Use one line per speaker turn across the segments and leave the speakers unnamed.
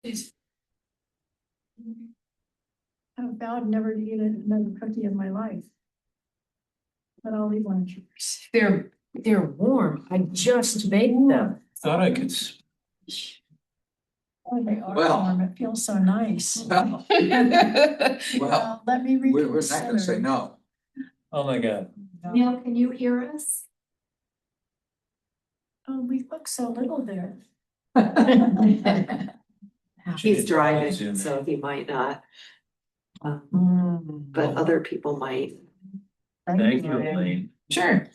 I vowed never to eat another cookie in my life. But I'll eat one of yours.
They're warm. I just baked them.
Thought I could.
Oh, they are
Well.
warm. It feels so nice.
Well,
Let me
we're not gonna say
reconsider.
no.
Oh, my God.
Neil, can you hear us?
Oh, we look so little there.
He's driving,
Zoom in.
so he might not.
Mm.
But other people might.
Thank you, Elaine.
Sure.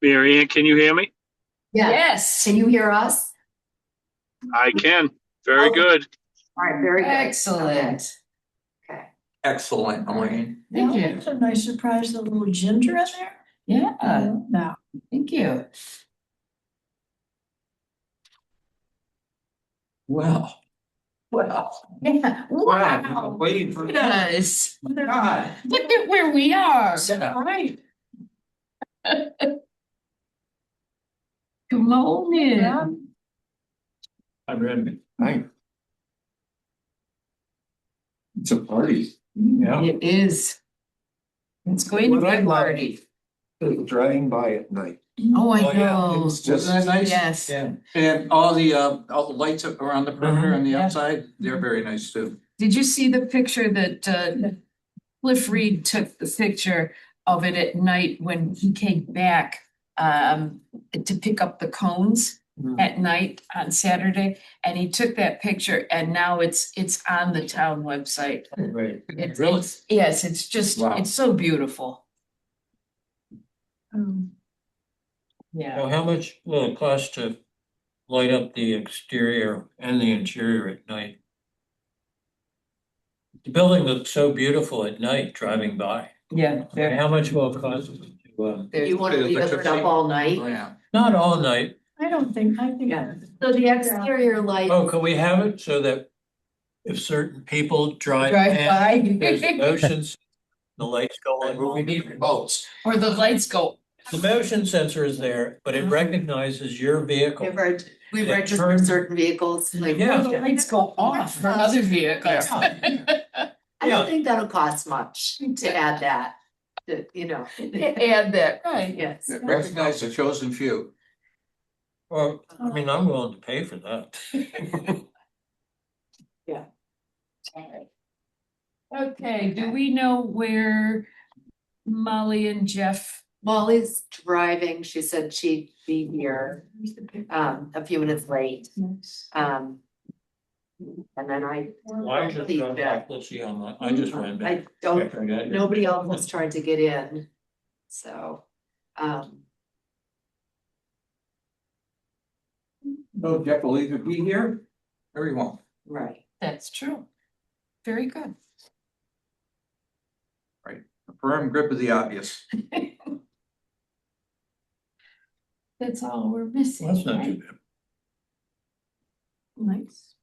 Mary Ann, can you hear me?
Yeah.
Yes.
Can you hear us?
I can. Very
Oh.
good.
All right, very good.
Excellent.
Okay.
Excellent, Elaine.
Thank
Yeah,
you.
It's a nice surprise, the little ginger in there.
Yeah,
No.
thank you.
Well.
Yeah.
Wow, waiting for.
Look at us.
God.
Look at where we are.
Right.
Come on
Yeah.
in.
I'm ready.
Hi. It's a party.
Yeah.
It is. It's going to be
What I
a
love-
party.
Driving by at night.
Oh, I
Oh, yeah.
know.
It's just,
Isn't that nice?
Yes.
Yeah.
And all the lights around the perimeter on the
Yeah.
outside, they're very nice too.
Did you see the picture that Cliff Reed took the picture of it at night when he came back to pick up the cones at night on Saturday? And he took that picture and now it's on the town website.
Right.
Really? Yes, it's just,
Wow.
it's so beautiful. Yeah.
Now, how much will it cost to light up the exterior and the interior at night? The building looks so beautiful at night driving by.
Yeah.
How much will it cost to,
You want to leave it up all night?
Oh, yeah.
not all night?
I think.
Yeah. So the exterior light.
Oh, can we have it so that if certain people drive
Drive
past, there's
by.
motions, the lights go
We
on.
need remotes.
Or the lights go.
The motion sensor is there, but it recognizes your vehicle.
We
It
register
turns-
certain vehicles, like.
Yeah.
The lights go off for other vehicles.
I
Yeah.
don't think that'll cost much to add that,
Add that, right.
yes.
Recognize the chosen few.
Well, I mean, I'm willing to pay for that.
Okay, do we know where Molly and Jeff?
Molly's driving, she said she'd be here, a few minutes late, and then
Why just go back? Let's see how much, I just ran back.
I don't,
After I got here.
nobody else was trying to get in, so,
No, Jeff will either be here or he won't.
right.
That's true. Very good.
A firm grip of the obvious.
That's all we're missing,
That's not
right?
too bad.
Nice.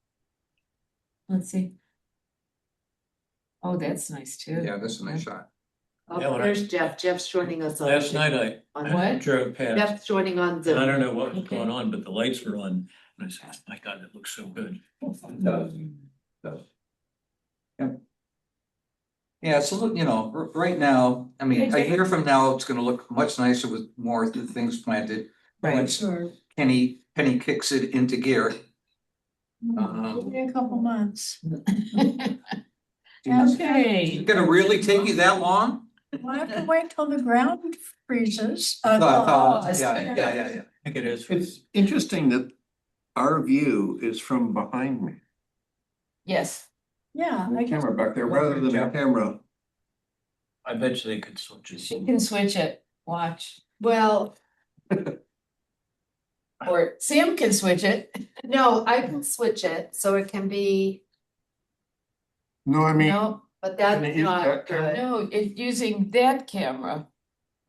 Let's see. Oh, that's nice too.
Yeah, that's a nice shot.
Oh,
Yeah, when I-
there's Jeff, Jeff's joining us on.
Last night
On
I
what?
drove past,
Jeff's joining on
and
Zoom.
I don't know what was
Okay.
going on, but the lights were on, and I said, "Oh my God, it looks so good."
Yeah, so look, right now, I mean, a year from now, it's gonna look much nicer with more things planted. Once Penny kicks it into gear.
Give me a couple months.
Is
Okay.
it gonna really take you that long?
We'll have to wait till the ground freezes.
Yeah.
I think it is.
it's interesting that our view is from behind me.
Yes.
Yeah,
The
I guess.
camera back there, rather than the camera.
I bet you they could switch it.
She can switch it. Watch.
Well,
Or Sam can switch it.
no, I can switch it, so it can be,
No, I mean,
No,
but
Can
that's
it use
not
that
good.
no, it's using that camera.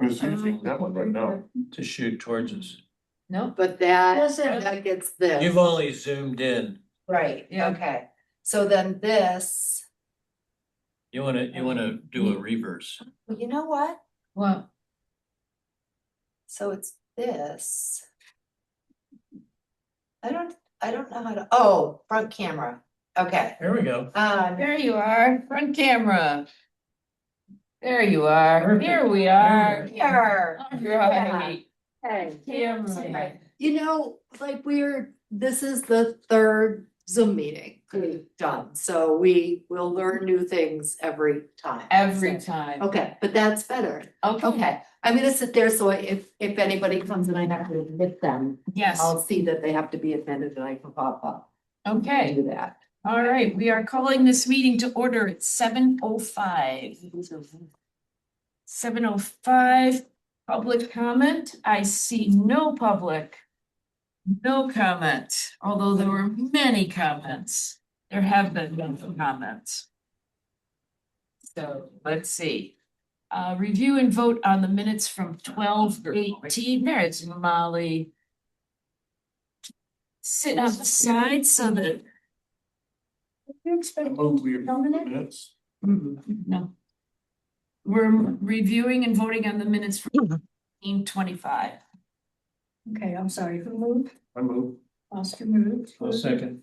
I was using that one right now.
To shoot towards us.
No.
But that,
Does it-
that gets this.
You've only zoomed in.
Right,
Yeah.
okay, so then this,
You wanna do a reverse.
well, you know what?
Well,
So it's this. I don't know how to, oh, front camera. Okay.
There we go.
There you are, front camera. There you are,
Perfect.
here we are.
Here.
All right.
Hey.
Camera.
You know, like this is the third Zoom meeting we've done, so we will learn new things every time.
Every
So-
time.
Okay, but that's better. Okay, I'm gonna sit there, so if anybody comes and I have to admit them,
Yes,
I'll see that they have to be admitted and I can pop up.
okay.
Do that.
All right, we are calling this meeting to order at 7:05. 7:05, public comment. I see no public. No comment, although there were many comments. There have been many comments. So let's see. Review and vote on the minutes from 12:18. There's Molly. Sit on the side so that.
You expect minutes?
No. We're reviewing and voting on the minutes from 18:25.
Okay, I'm sorry, who moved?
I move.
Oscar moved.
A second.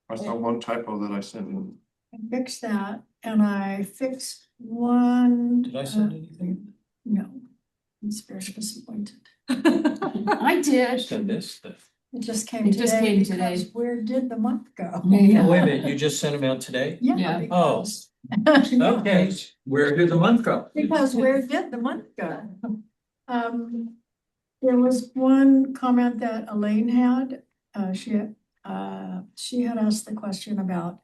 I saw one typo that I sent in.
I fixed that, and I fixed one.
Did I send anything?
No, I'm very disappointed.
I
I
did.
sent this stuff.
It just came
It just
today
came today.
because where did the month go?
Yeah.
Oh, wait a minute, you just sent them out today?
Yeah.
Yeah.
because-
Okay.
Where did the month go?
Because where did the month go? There was one comment that Elaine had, she had asked the question about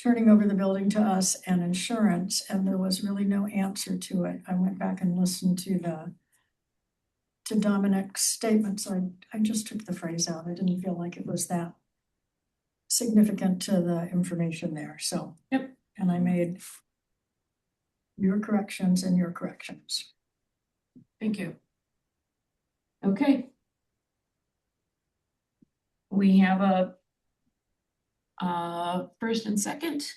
turning over the building to us and insurance, and there was really no answer to it. I went back and listened to Dominic's statement, so I just took the phrase out. I didn't feel like it was that significant to the information there, so.
Yep.
And I made your corrections and your corrections.
Thank you. Okay. We have a first and second.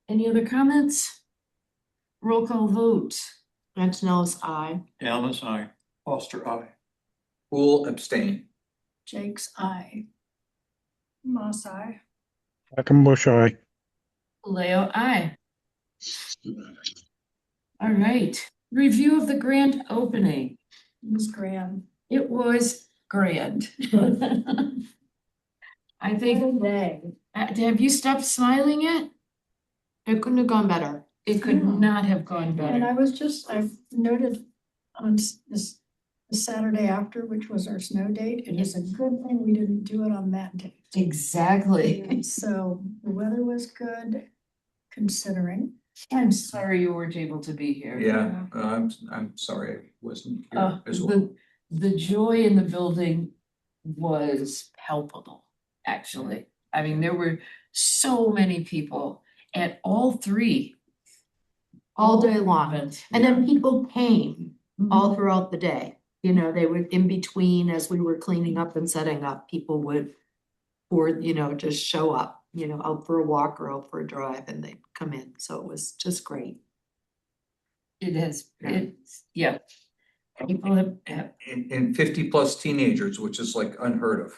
Any other comments? Roll call vote.
Antonellis, aye.
Alma's aye.
Foster, I.
Poole abstain.
Jake's eye. Moss eye.
Quackenbush eye.
Leo, aye. All right, review of the grand opening.
It was grand.
It was grand. I think,
Day.
have you stopped smiling yet?
It couldn't have gone better.
It could
Yeah.
not have gone
And
better.
I've noted on this the Saturday after, which was our snow date, it is a good thing we didn't do it on that date.
Exactly.
So the weather was good considering.
I'm sorry you weren't able to be here.
Yeah, I'm sorry I wasn't here as well.
The joy in the building was palpable, actually. I mean, there were so many people at all three.
All day long. And then people came all throughout the day. You know, they would, in between, as we were cleaning up and setting up, people would, or, just show up, out for a walk or out for a drive, and they'd come in. So it was just great.
It has,
Yeah.
yeah. People have,
And 50+ teenagers, which is like unheard of,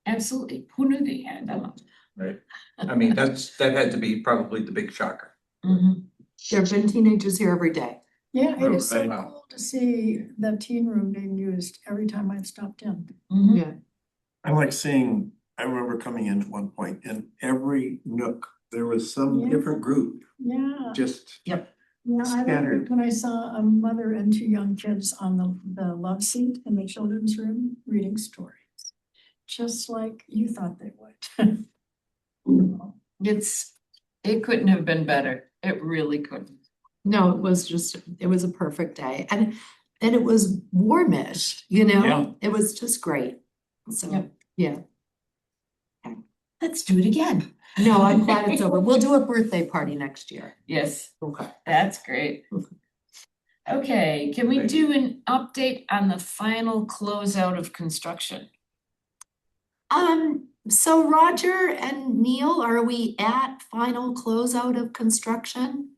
absolutely, who knew they had them?
right? I mean, that had to be probably the big shocker.
There have been teenagers here every day.
Yeah, it is so
Right.
cool to see the teen room being used every time I've stopped in.
Mhm.
I like seeing, I remember coming in at one point, in every nook, there was some
Yeah.
different group,
Yeah.
just.
Yeah, I liked
Scattered.
it when I saw a mother and two young kids on the love seat in the children's room reading stories. Just like you thought they would.
It couldn't have been better. It really couldn't.
No, it was a perfect day. And it was warmish,
Yeah.
It was just great. So,
Yep.
yeah.
Let's do it again.
No, I'm glad it's over. We'll do a birthday party next year.
Yes,
Okay.
that's great. Okay, can we
Thank
do an update on the final closeout of construction?
So Roger and Neil, are we at final closeout of construction?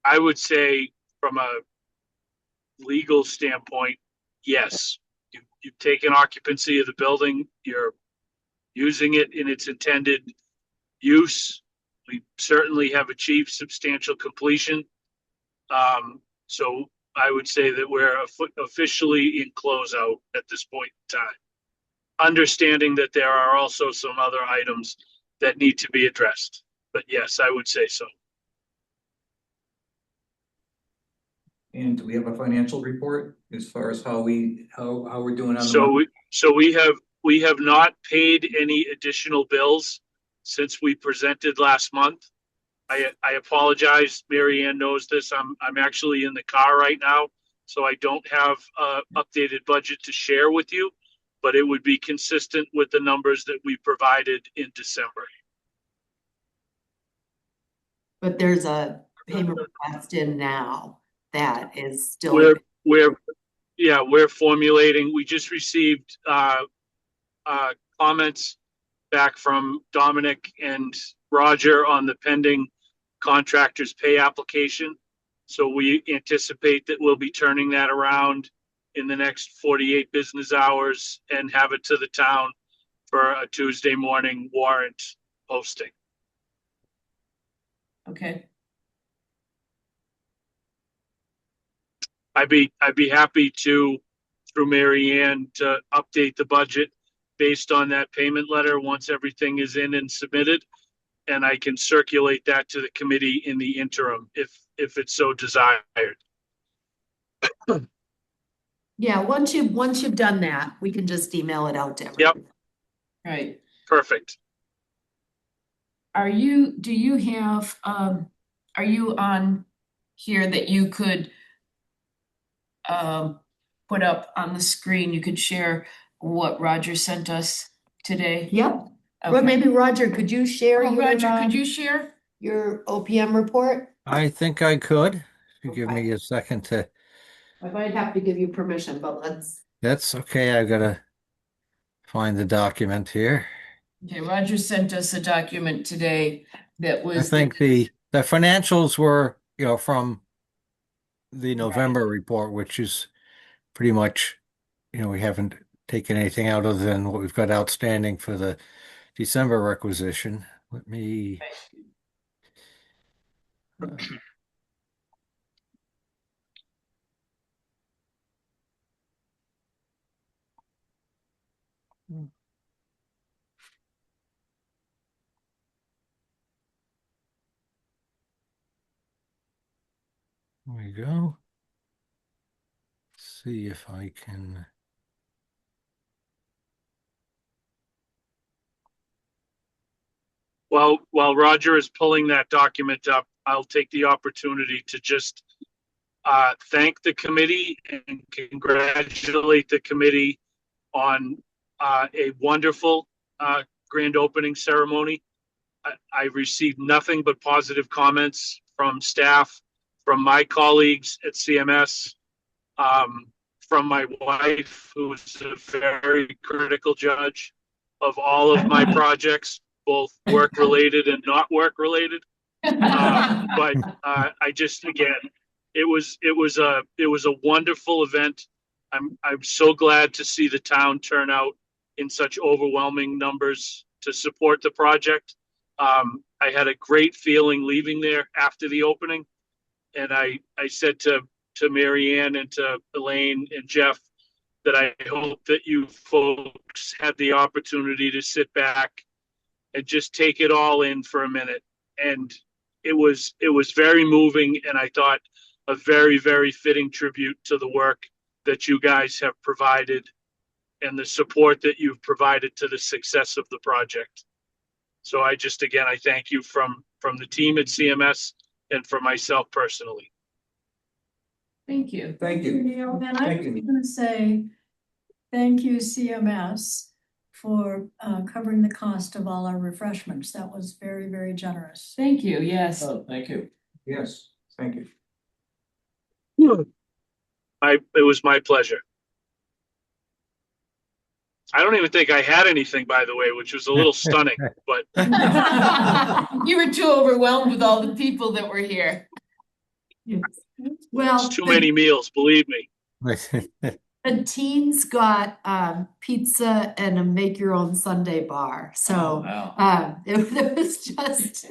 I would say from a legal standpoint, yes. You've taken occupancy of the building, you're using it in its intended use. We certainly have achieved substantial completion. So I would say that we're officially in closeout at this point in time. Understanding that there are also some other items that need to be addressed. But yes, I would say so.
And do we have a financial report as far as how we're doing on the
So
month?
we have not paid any additional bills since we presented last month. I apologize. Mary Ann knows this. I'm actually in the car right now, so I don't have a updated budget to share with you, but it would be consistent with the numbers that we provided in December.
But there's a payment request in now that is still.
We're formulating. We just received comments back from Dominic and Roger on the pending contractor's pay application. So we anticipate that we'll be turning that around in the next 48 business hours and have it to the town for a Tuesday morning warrant posting.
Okay.
I'd be happy to, through Mary Ann, to update the budget based on that payment letter once everything is in and submitted. And I can circulate that to the committee in the interim if it's so desired.
Yeah, once you've done that, we can just email it out to everyone.
Yep.
Right.
Perfect.
Are you on here that you could put up on the screen? You could share what Roger sent us today?
Yep. Or
Okay.
maybe Roger, could you share
Oh,
your,
Roger, could you share?
your OPM report?
I think I could. If you give me a second to,
I might have to give you permission, but let's.
that's okay. I gotta find the document here.
Okay, Roger sent us a document today that
I
was.
think the financials were, from the November report, which is pretty much, we haven't taken anything out other than what we've got outstanding for the December requisition. Let me. There we go. See if I can.
While Roger is pulling that document up, I'll take the opportunity to just thank the committee and congratulate the committee on a wonderful grand opening ceremony. I received nothing but positive comments from staff, from my colleagues at CMS, from my wife, who is a very critical judge of all of my projects, both work-related and not work-related. But I just, again, it was a wonderful event. I'm so glad to see the town turn out in such overwhelming numbers to support the project. I had a great feeling leaving there after the opening, and I said to Mary Ann and to Elaine and Jeff that I hope that you folks had the opportunity to sit back and just take it all in for a minute. And it was very moving, and I thought a very, very fitting tribute to the work that you guys have provided and the support that you've provided to the success of the project. So I just, again, I thank you from the team at CMS and for myself personally.
Thank you.
Thank you.
Neil, and I
Thank
was
you.
gonna say, thank you, CMS, for covering the cost of all our refreshments. That was very, very generous.
Thank you, yes.
Oh, thank you.
Yes, thank you.
It was my pleasure. I don't even think I had anything, by the way, which was a little stunning, but
You were too overwhelmed with all the people that were here.
Well,
It's too many meals, believe me.
the teens got pizza and a make your own Sunday bar. So it was just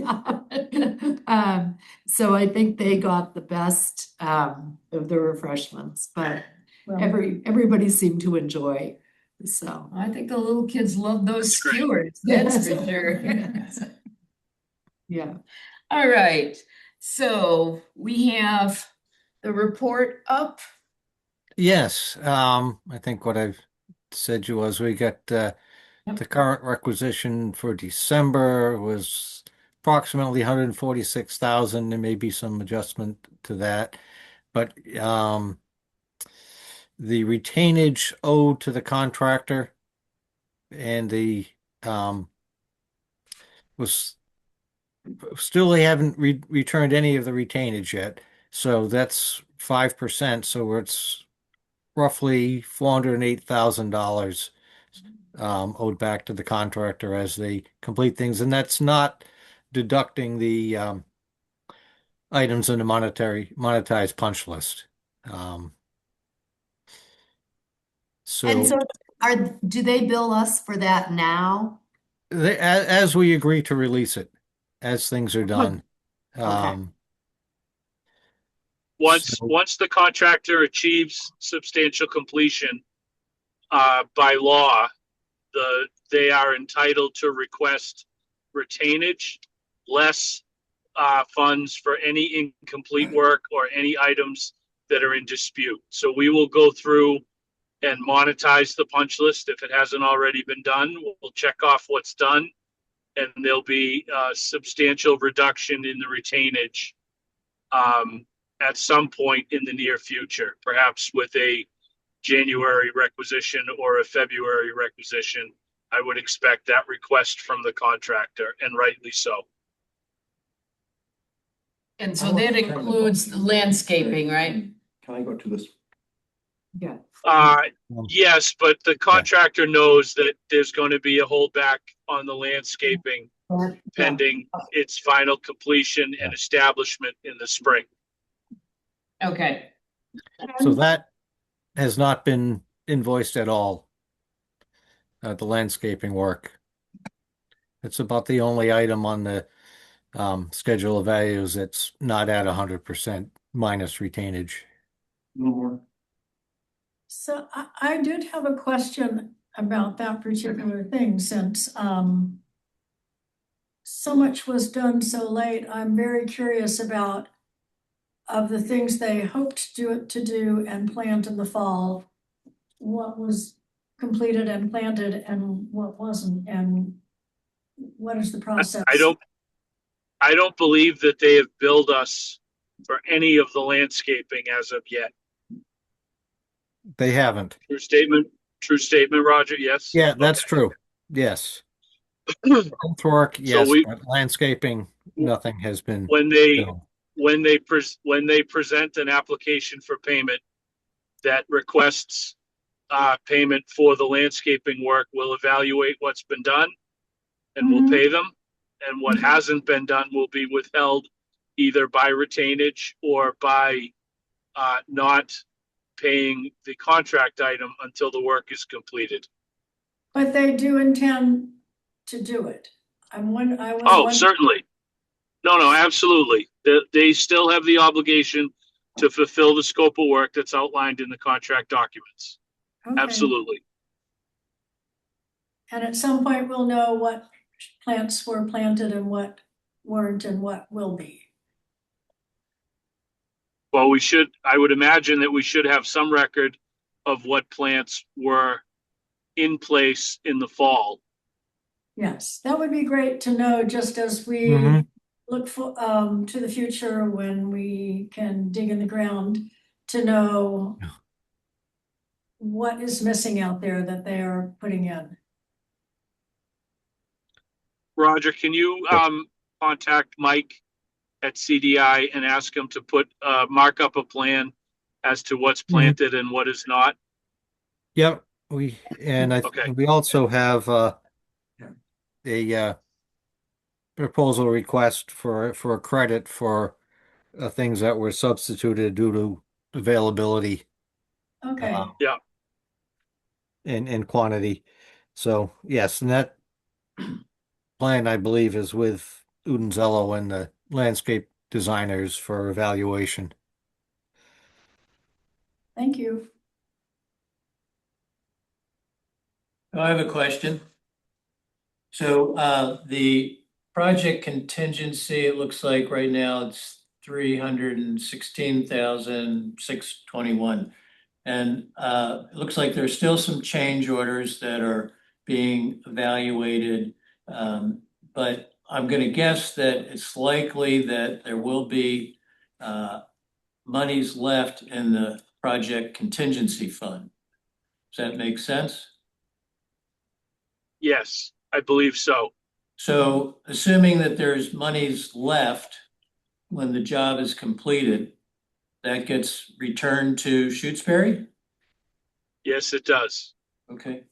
so I think they got the best of the refreshments, but
Well,
everybody seemed to enjoy. So
I think the little kids love those
That's great.
skewers, that's for sure.
yeah.
All right, so we have the report up.
Yes, I think what I've said to you was we got the current requisition for December was approximately 146,000. There may be some adjustment to that, but the retainage owed to the contractor and the was still they haven't returned any of the retainage yet. So that's 5%. So it's roughly $408,000 owed back to the contractor as they complete things. And that's not deducting the items in the monetized punch list.
And
So
so do they bill us for that now?
as we agree to release it, as things are done.
Once
So-
the contractor achieves substantial completion, by law, they are entitled to request retainage, less funds for any incomplete work or any items that are in dispute. So we will go through and monetize the punch list if it hasn't already been done. We'll check off what's done, and there'll be a substantial reduction in the retainage at some point in the near future, perhaps with a January requisition or a February requisition. I would expect that request from the contractor, and rightly so.
And so that includes landscaping, right?
Can I go to this?
Yeah.
Yes, but the contractor knows that there's going to be a holdback on the landscaping pending its final completion and establishment in the spring.
Okay,
So that has not been invoiced at all. The landscaping work. It's about the only item on the schedule of values that's not at 100% minus retainage.
No more.
So I did have a question about that particular thing since so much was done so late. I'm very curious about of the things they hoped to do and plant in the fall, what was completed and planted and what wasn't, and what is the process?
I don't believe that they have billed us for any of the landscaping as of yet.
They haven't.
True statement, Roger, yes?
Yeah, that's true. Yes. Earthwork, yes,
we-
but landscaping, nothing has been
When they
billed.
when they present an application for payment that requests payment for the landscaping work, we'll evaluate what's been done and we'll pay them. And what hasn't been done will be withheld either by retainage or by not paying the contract item until the work is completed.
But they do intend to do it. I was
Oh,
wondering-
certainly. No, absolutely. They still have the obligation to fulfill the scope of work that's outlined in the contract documents.
Okay.
Absolutely.
And at some point, we'll know what plants were planted and what weren't and what will be.
Well, I would imagine that we should have some record of what plants were in place in the fall.
Yes, that would be great to know, just as we
Mhm.
look for to the future when we can dig in the ground to know what is missing out there that they are putting in.
Roger, can you contact Mike at CDI and ask him to mark up a plan as to what's planted and what is not?
Yep, we also have a proposal request for a credit for things that were substituted due to availability
Okay,
and quantity. So yes, and that plan, I believe, is with Udinzello and the landscape designers for evaluation.
thank you.
I have a question. So the project contingency, it looks like right now it's 316,621. And it looks like there's still some change orders that are being evaluated. But I'm gonna guess that it's likely that there will be monies left in the project contingency fund. Does that make sense?
Yes, I believe so.
So assuming that there's monies left when the job is completed, that gets returned to Shutesbury?
Yes, it does.
Okay,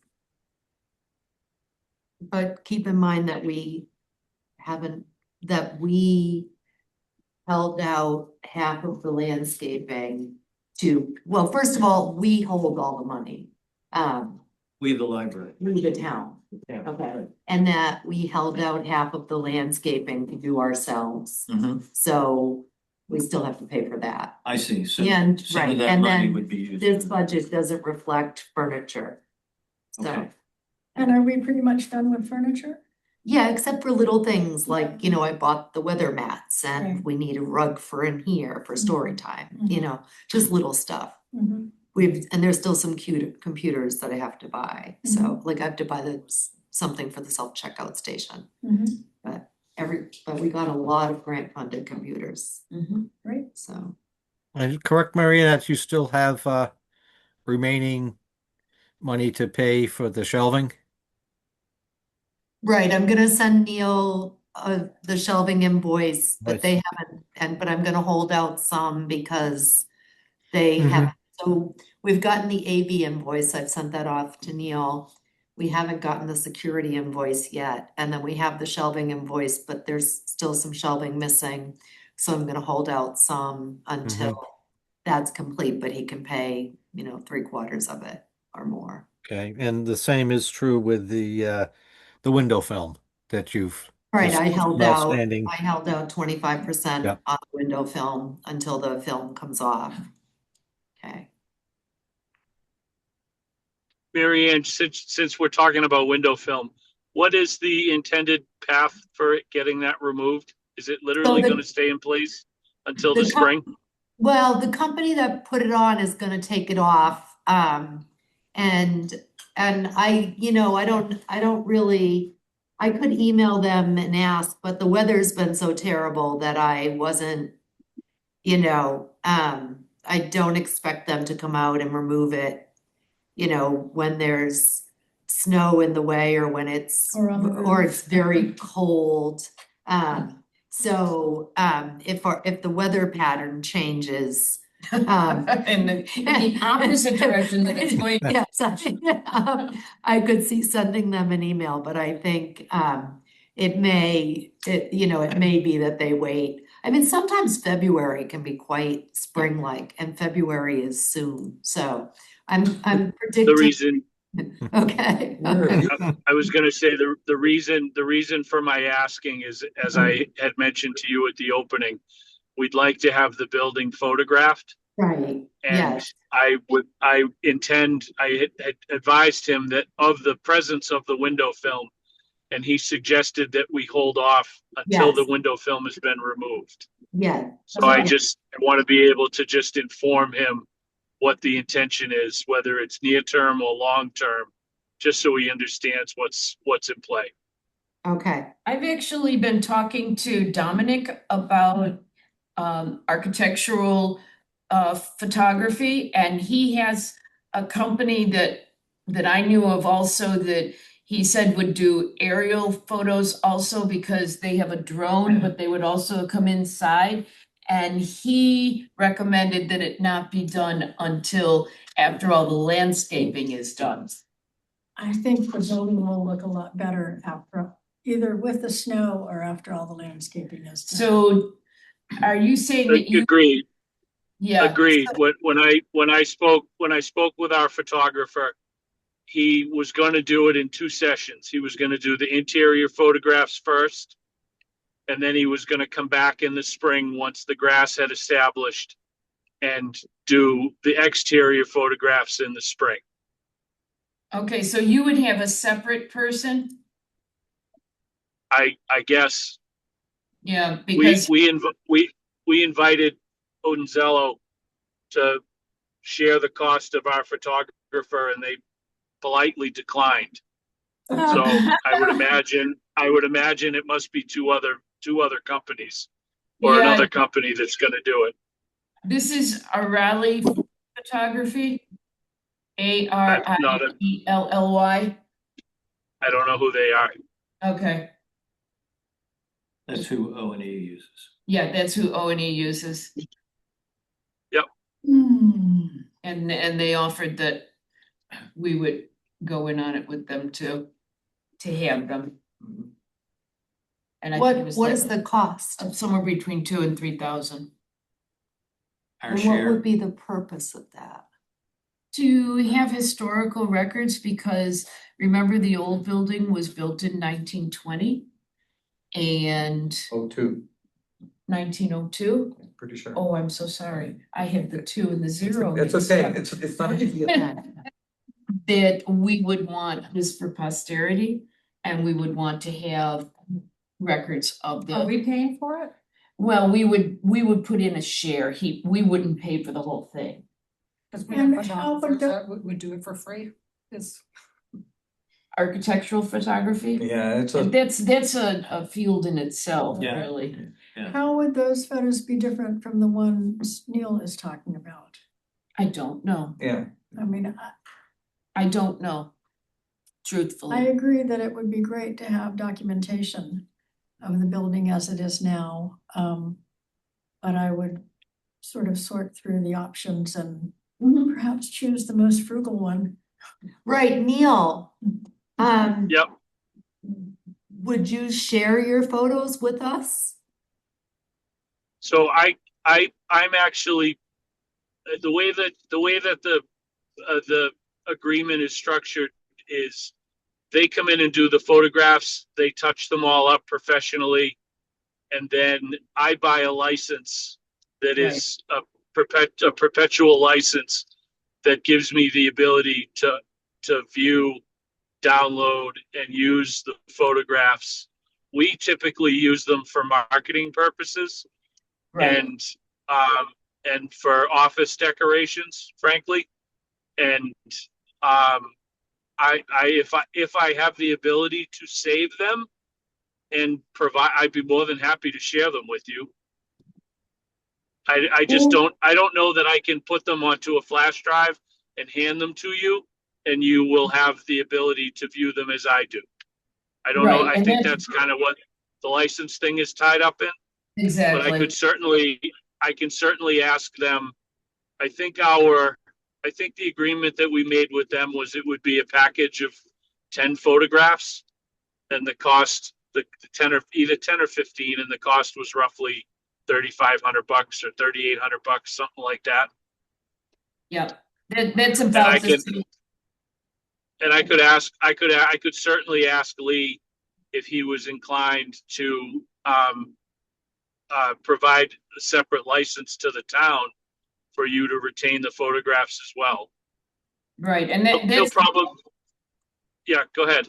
But keep in mind that we held out half of the landscaping well, first of all, we hold all the money.
we the library.
We the town,
Yeah.
okay, and that we held out half of the landscaping to do ourselves,
Mhm.
so we still have to pay for that.
I see. So
And,
some
right,
of that
and
money
then
would be used.
this budget doesn't reflect furniture. So,
Okay.
And are we pretty much done with furniture?
yeah, except for little things like, I bought the weather mats and
Right.
we need a rug for in here for story time, just little stuff.
Mhm.
And there's still some cute computers that I have to buy, so like I have to buy something for the self-checkout station.
Mhm.
But we got a lot of grant funded computers,
Great.
so.
And correct, Maria, that you still have remaining money to pay for the shelving?
Right, I'm gonna send Neil the shelving invoice, but they haven't, but I'm gonna hold out some because they have, so we've gotten the AV invoice, I've sent that off to Neil. We haven't gotten the security invoice yet, and then we have the shelving invoice, but there's still some shelving missing. So I'm gonna hold out some until that's complete, but he can pay, 3/4 of it or more.
Okay, and the same is true with the window film that you've
Right,
just
I held
outstanding.
out 25%
Yep.
on window film until the film comes off. Okay.
Mary Ann, since we're talking about window film, what is the intended path for getting that removed? Is it literally
the-
going to stay in place until
the
the
co-
spring?
Well, the company that put it on is gonna take it off, and I don't really, I could email them and ask, but the weather's been so terrible that I wasn't, I don't expect them to come out and remove it, when there's snow in the way or when it's,
Or on the
or
roof.
it's very cold. So, if the weather pattern changes,
In the opposite direction that it's going.
yes, I could see sending them an email, but I think, it may be that they wait. I mean, sometimes February can be quite spring-like, and February is soon, so I'm
The
predicting,
reason,
okay.
I was going to say the reason for my asking is, as I had mentioned to you at the opening, we'd like to have the building photographed.
Right,
And
yes,
I had advised him that of the presence of the window film, and he suggested that we hold off until the
Yes.
window film has been removed.
yeah,
So I want to be able to just inform him what the intention is, whether it's near term or long term, just so he understands what's in play.
okay,
I've actually been talking to Dominic about architectural photography, and he has a company that I knew of also that he said would do aerial photos also because they have a drone, but they would also come inside. And he recommended that it not be done until after all the landscaping is done.
I think the building will look a lot better after, either with the snow or after all the landscaping is done.
So Are you saying that you,
Agreed,
yeah,
agreed. When I spoke with our photographer, he was gonna do it in two sessions. He was gonna do the interior photographs first, and then he was gonna come back in the spring once the grass had established and do the exterior photographs in the spring.
okay, so you would have a separate person?
I guess
Yeah,
we
because,
we invited Odinzello to share the cost of our photographer, and they politely declined. So I would imagine it must be two other companies or
yeah,
another company that's going to do it.
this is Arali Photography.
Not a,
Arillly.
I don't know who they are.
Okay,
That's who O and E uses.
yeah, that's who O and E uses.
Hmm.
And they offered that we would go in on it with them too, to have them. And I think it was
What
like
is the cost?
somewhere between 2,000 and 3,000.
Our
And what
share,
would be the purpose of that?
To have historical records, because remember the old building was built in 1920 and
Oh, two,
1902.
pretty sure.
Oh, I'm so sorry. I have the 2 and the 0.
It's
mixed
okay,
up.
it's not a big deal.
That we would want this for posterity, and we would want to have records of
Are
the,
we paying for it?
well, we would put in a share. We wouldn't pay for the whole thing.
Because we have photographers that
would do it for free, is.
Architectural photography,
Yeah, it's a,
that's a field in itself,
Yeah.
really.
How would those photos be different from the ones Neil is talking about?
I don't know.
yeah,
I mean,
I don't know,
I
truthfully.
agree that it would be great to have documentation of the building as it is now. But I would sort of sort through the options and perhaps choose the most frugal one.
Right, Neil.
Yep.
Would you share your photos with us?
So I'm actually the way that the agreement is structured is they come in and do the photographs, they touch them all up professionally, and then I buy a license that is a perpetual license that gives me the ability to view, download, and use the photographs. We typically use them for marketing purposes and for office decorations, frankly. And if I have the ability to save them and provide, I'd be more than happy to share them with you. I just don't know that I can put them onto a flash drive and hand them to you, and you will have the ability to view them as I do. I don't know. I think that's kind of what the license thing is tied up in.
Exactly.
But I can certainly ask them. I think the agreement that we made with them was it would be a package of 10 photographs, and the cost, the 10 or either 10 or 15, and the cost was roughly $3,500 or $3,800, something like that.
Yep, that's about the same.
And I could certainly ask Lee if he was inclined to provide a separate license to the town for you to retain the photographs as well.
Right, and
He'll
that's,
probably, yeah, go ahead.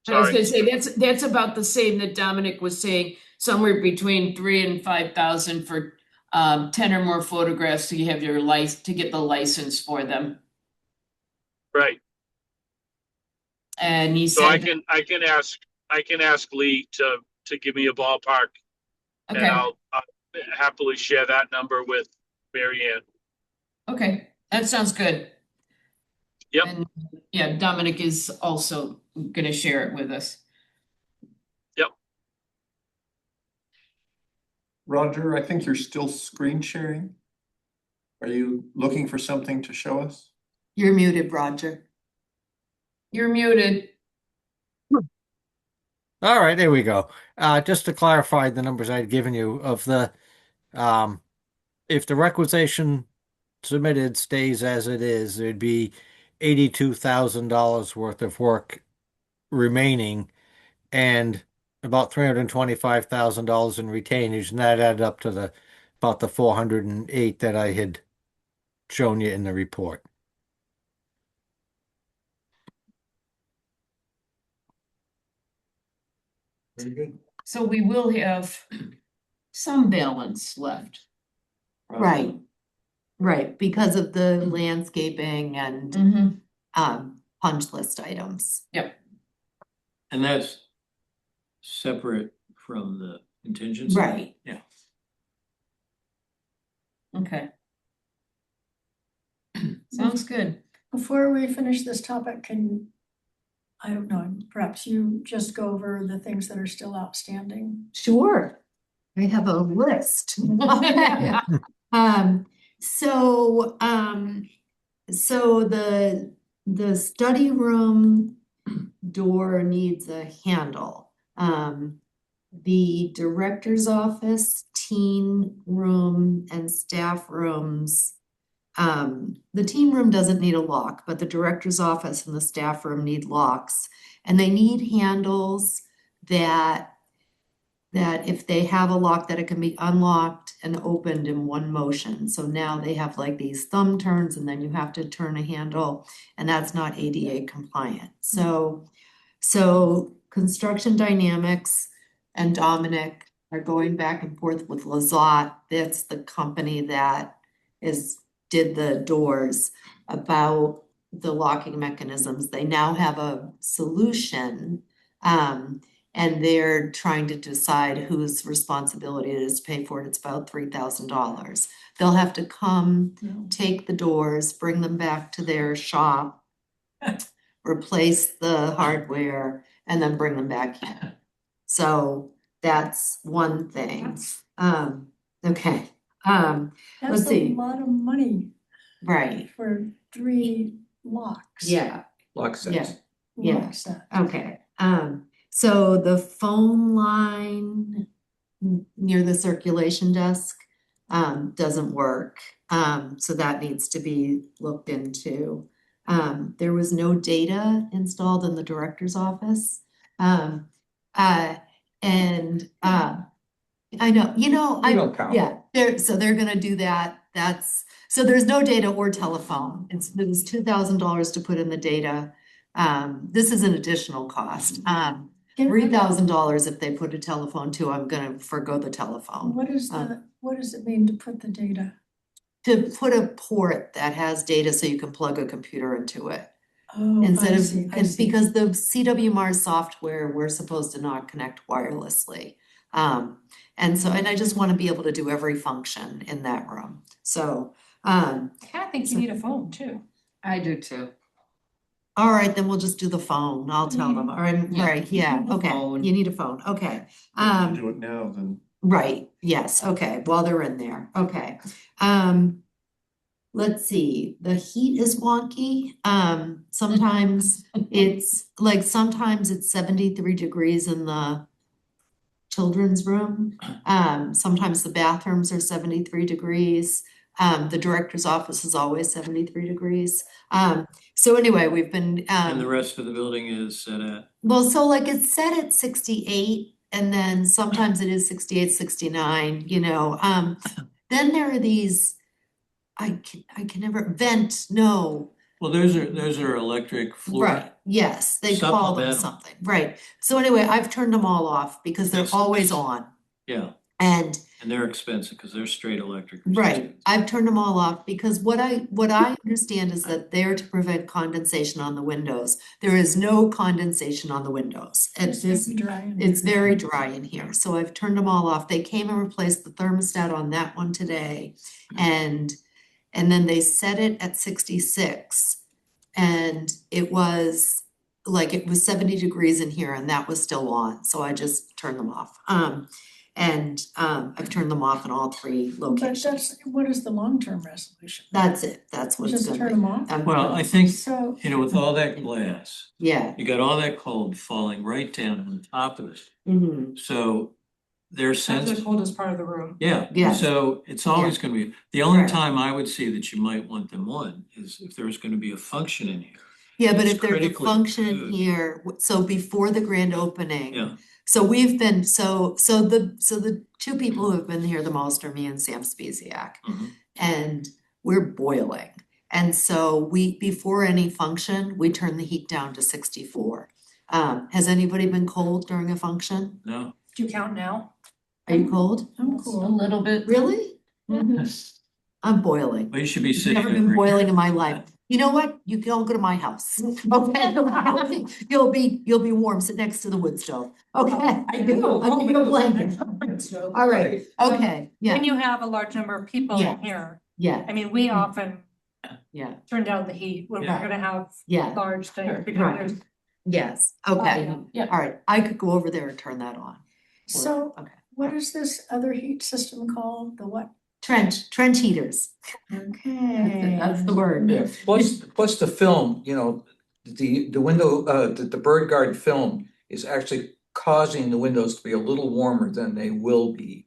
I was
Sorry.
gonna say, that's about the same that Dominic was saying, somewhere between 3,000 and 5,000 for 10 or more photographs, so you have your to get the license for them.
Right.
And he
So
said.
I can ask Lee to give me a ballpark, and
Okay,
I'll happily share that number with Mary Ann.
okay, that sounds good.
Yep.
And yeah, Dominic is also gonna share it with us.
Yep.
Roger, I think you're still screen sharing. Are you looking for something to show us?
You're muted, Roger.
You're muted.
All right, there we go. Just to clarify the numbers I'd given you of the If the requisition submitted stays as it is, there'd be $82,000 worth of work remaining and about $325,000 in retainage, and that added up to about the 408 that I had shown you in the report.
Very good.
So we will have some balance left.
Right. Right, because of the landscaping and
Mm-hmm.
punch list items.
And that's separate from the contingency?
Right.
Yeah.
Okay. Sounds good.
Before we finish this topic, I don't know, perhaps you just go over the things that are still outstanding?
Sure. I have a list. So the study room door needs a handle. The director's office, teen room, and staff rooms. The teen room doesn't need a lock, but the director's office and the staff room need locks. And they need handles that if they have a lock, that it can be unlocked and opened in one motion. So now they have like these thumb turns and then you have to turn a handle, and that's not ADA compliant. So Construction Dynamics and Dominic are going back and forth with Lazat. That's the company that did the doors, about the locking mechanisms. They now have a solution. And they're trying to decide whose responsibility it is to pay for it. It's about $3,000. They'll have to come, take the doors, bring them back to their shop, replace the hardware, and then bring them back in. So that's one thing. Okay. Let's
That's a
see.
lot of money
Right.
for 3 locks.
Yeah.
Lock sets.
Yeah.
Lock set.
Okay. So the phone line near the circulation desk doesn't work. So that needs to be looked into. There was no data installed in the director's office. I know,
You don't count.
yeah, they're gonna do that. So there's no data or telephone. It was $2,000 to put in the data. This is an additional cost. $3,000 if they put a telephone too. I'm gonna forgo the telephone.
What does it mean to put the data?
To put a port that has data so you can plug a computer into it.
Oh,
Instead
I
of,
see, I
and
see.
because the CW Mars software, we're supposed to not connect wirelessly. And I just want to be able to do every function in that room. So,
I kind of think you need a phone too.
I do too.
all right, then we'll just do the phone. I'll tell them. All right,
Yeah,
right, yeah,
the
okay.
phone.
You need a phone, okay.
If you do it now, then
Right, yes, okay, while they're in there, okay. Let's see, the heat is wonky. Sometimes sometimes it's 73 degrees in the children's room. Sometimes the bathrooms are 73 degrees. The director's office is always 73 degrees. So anyway, we've been,
And the rest of the building is set at,
well, so like it's set at 68 and then sometimes it is 68, 69, you know. Then there are these, I can never no,
well, those are electric floor.
right, yes, they call them
Supplemental.
something, right. So anyway, I've turned them all off because they're
Yes.
always on.
Yeah,
And
and they're expensive because they're straight electric.
right, I've turned them all off because what I understand is that they're to prevent condensation on the windows. There is no condensation on the windows.
It's dry in
It's
there.
very dry in here, so I've turned them all off. They came and replaced the thermostat on that one today. And then they set it at 66. And it was 70 degrees in here and that was still on, so I just turned them off. I've turned them off in all 3
But
locations.
what is the long-term resolution?
That's it, that's what it's
Just
gonna
turn
be.
them off?
Well, I think,
So,
with all that glass,
Yeah.
you got all that cold falling right down on top of it.
Mhm.
So their
That's
sense.
the coldest part of the room.
Yeah,
Yes.
so it's always gonna be, the only
Right.
time I would see that you might want them on is if there's gonna be a function in here.
Yeah, but
It's
if there's a
critically
function
good.
here, so before the grand opening.
Yeah.
So we've been, so the two people who have been here the most are me and Sam Speziak.
Mhm.
And we're boiling. And so before any function, we turn the heat down to 64. Has anybody been cold during a function?
No,
Do you count now?
Are you cold?
I'm
A
cool.
little bit.
Really? I'm boiling.
but you should be
I've
sitting.
never been boiling in my life. You know what? You can all go to my house. Okay? You'll be warm, sit next to the wood stove. Okay?
I do.
I'll give you a blanket. All right, okay, yeah,
When you have a large number of people
Yeah.
in here,
yeah,
I mean, we often
yeah,
turn down the heat when we're
Yeah.
gonna have
yeah,
large things because
Right.
there's.
yes, okay.
Yeah.
All right, I could go over there and turn that on.
So
Okay.
what is this other heat system called? The what?
Trench heaters.
Okay.
That's the word.
Yeah, plus the film, you know, the window, the bird guard film is actually causing the windows to be a little warmer than they will be.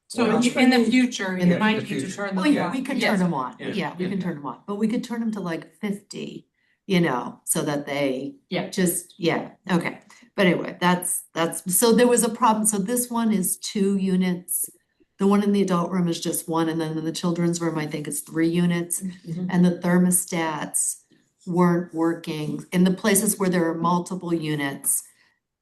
So
Well,
in the future,
in
you
the
might need to
future.
turn
Oh,
them
yeah,
on.
we could
Yes.
turn them on,
Yeah,
yeah, we
yeah.
can turn them on, but we could turn them to like 50, you know, so that they.
Yeah.
Just, yeah, okay, but anyway, that's, so there was a problem, so this one is 2 units. The one in the adult room is just 1, and then in the children's room, I think it's 3 units. And the thermostats weren't working, in the places where there are multiple units,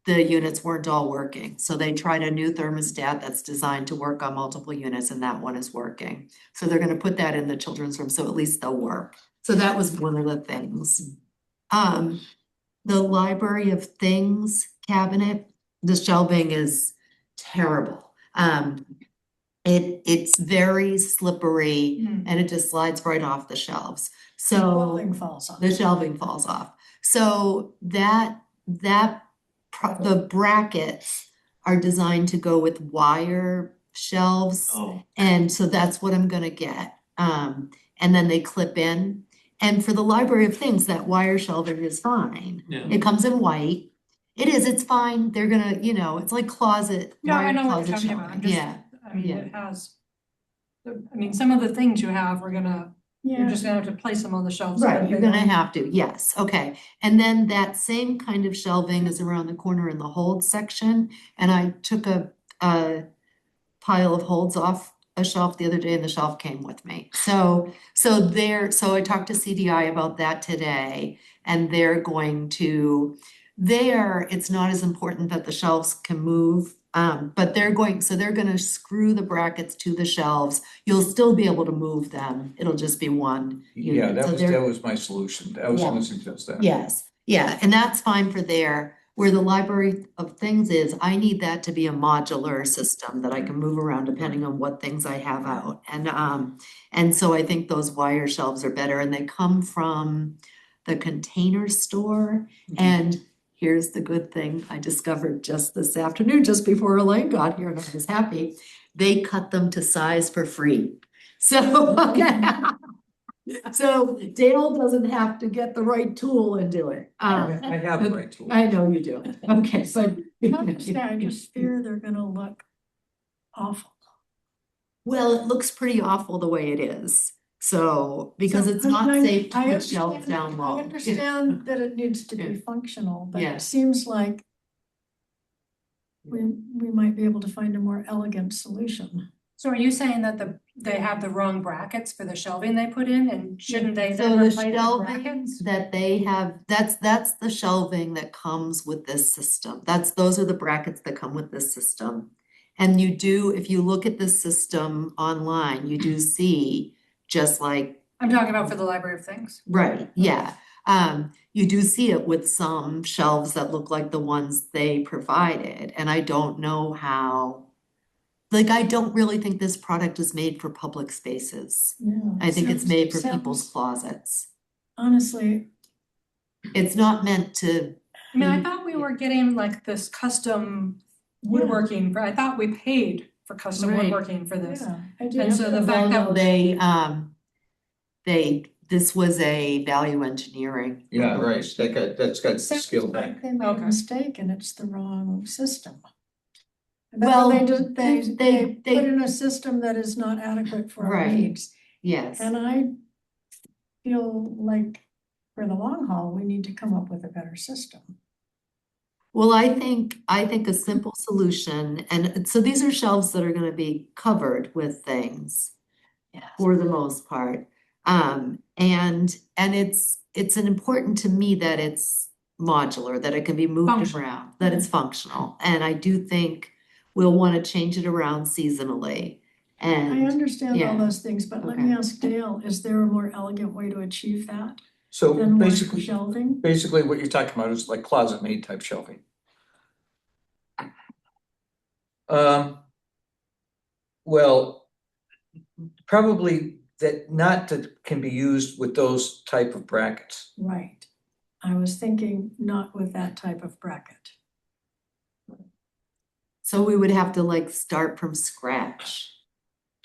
the units weren't all working. So they tried a new thermostat that's designed to work on multiple units, and that one is working. So they're gonna put that in the children's room, so at least they'll work. So that was one of the things. The library of things cabinet, the shelving is terrible. It's very slippery
Hmm.
and it just slides right off the shelves. So
Shelving falls off.
the shelving falls off. So the brackets are designed to go with wire shelves.
Oh,
And so that's what I'm gonna get. And then they clip in. And for the library of things, that wire shelving is fine.
yeah.
It comes in white. It is, it's fine. They're gonna, you know, it's like closet,
No, I
wired
know what you're
closet
talking about. I'm
shelving.
just,
Yeah,
I mean,
yeah.
it has. I mean, some of the things you have, you're
Yeah.
just gonna have to place them on the shelves.
Right, you're gonna have to, yes, okay. And then that same kind of shelving is around the corner in the hold section. And I took a pile of holds off a shelf the other day and the shelf came with me. So I talked to CDI about that today and they're going to, it's not as important that the shelves can move. But they're gonna screw the brackets to the shelves. You'll still be able to move them. It'll just be one
Yeah,
unit. So they're-
that was my solution. I was
Yeah.
gonna suggest that.
Yes, yeah, and that's fine for there. Where the library of things is, I need that to be a modular system that I can move around depending on what things I have out. And so I think those wire shelves are better and they come from the Container Store. And here's the good thing I discovered just this afternoon, just before Elaine got here, and I was happy. They cut them to size for free. So, okay. So Dale doesn't have to get the right tool and do it.
I have the right tool.
I know you do. Okay, so.
I just fear they're gonna look awful.
Well, it looks pretty awful the way it is. So, because it's not safe to put shelves down low.
I understand that it needs to be
Yeah.
functional, but
Yeah.
it seems like we might be able to find a more elegant solution.
So are you saying that they have the wrong brackets for the shelving they put in and shouldn't they
So
then
the
replace the
shelving
brackets?
that they have, that's the shelving that comes with this system. Those are the brackets that come with this system. And you do, if you look at the system online, you do see just like.
I'm talking about for the library of things.
Right, yeah. You do see it with some shelves that look like the ones they provided, and I don't know how. Like, I don't really think this product is made for public spaces.
Yeah.
I think it's made for
Sounds-
people's closets.
Honestly,
It's not meant to,
I mean, I thought we were getting like this custom woodworking, I thought we paid for custom
Right.
woodworking for this.
yeah, I do.
And so the fact
well,
that
no, this was a value engineering.
Yeah, right. That's got
Sounds
skill
like
back.
they made a
Okay.
mistake and it's the wrong system.
Well,
They just, they
they-
put in a system that is not adequate for our
Right.
needs.
yes.
And I feel like for the long haul, we need to come up with a better system.
Well, I think a simple solution, and so these are shelves that are gonna be covered with things for the most part. And it's an important to me that it's modular, that it can be moved
Functional.
around, that it's functional. And I do think we'll wanna change it around seasonally.
I
And
understand all
yeah.
those things, but let me
Okay.
ask Dale, is there a more elegant way to achieve that
So
than more
basically,
shelving?
what you're talking about is like closet made type shelving. Well, probably that not that can be used with those type of brackets.
Right. I was thinking not with that type of bracket.
so we would have to like start from scratch.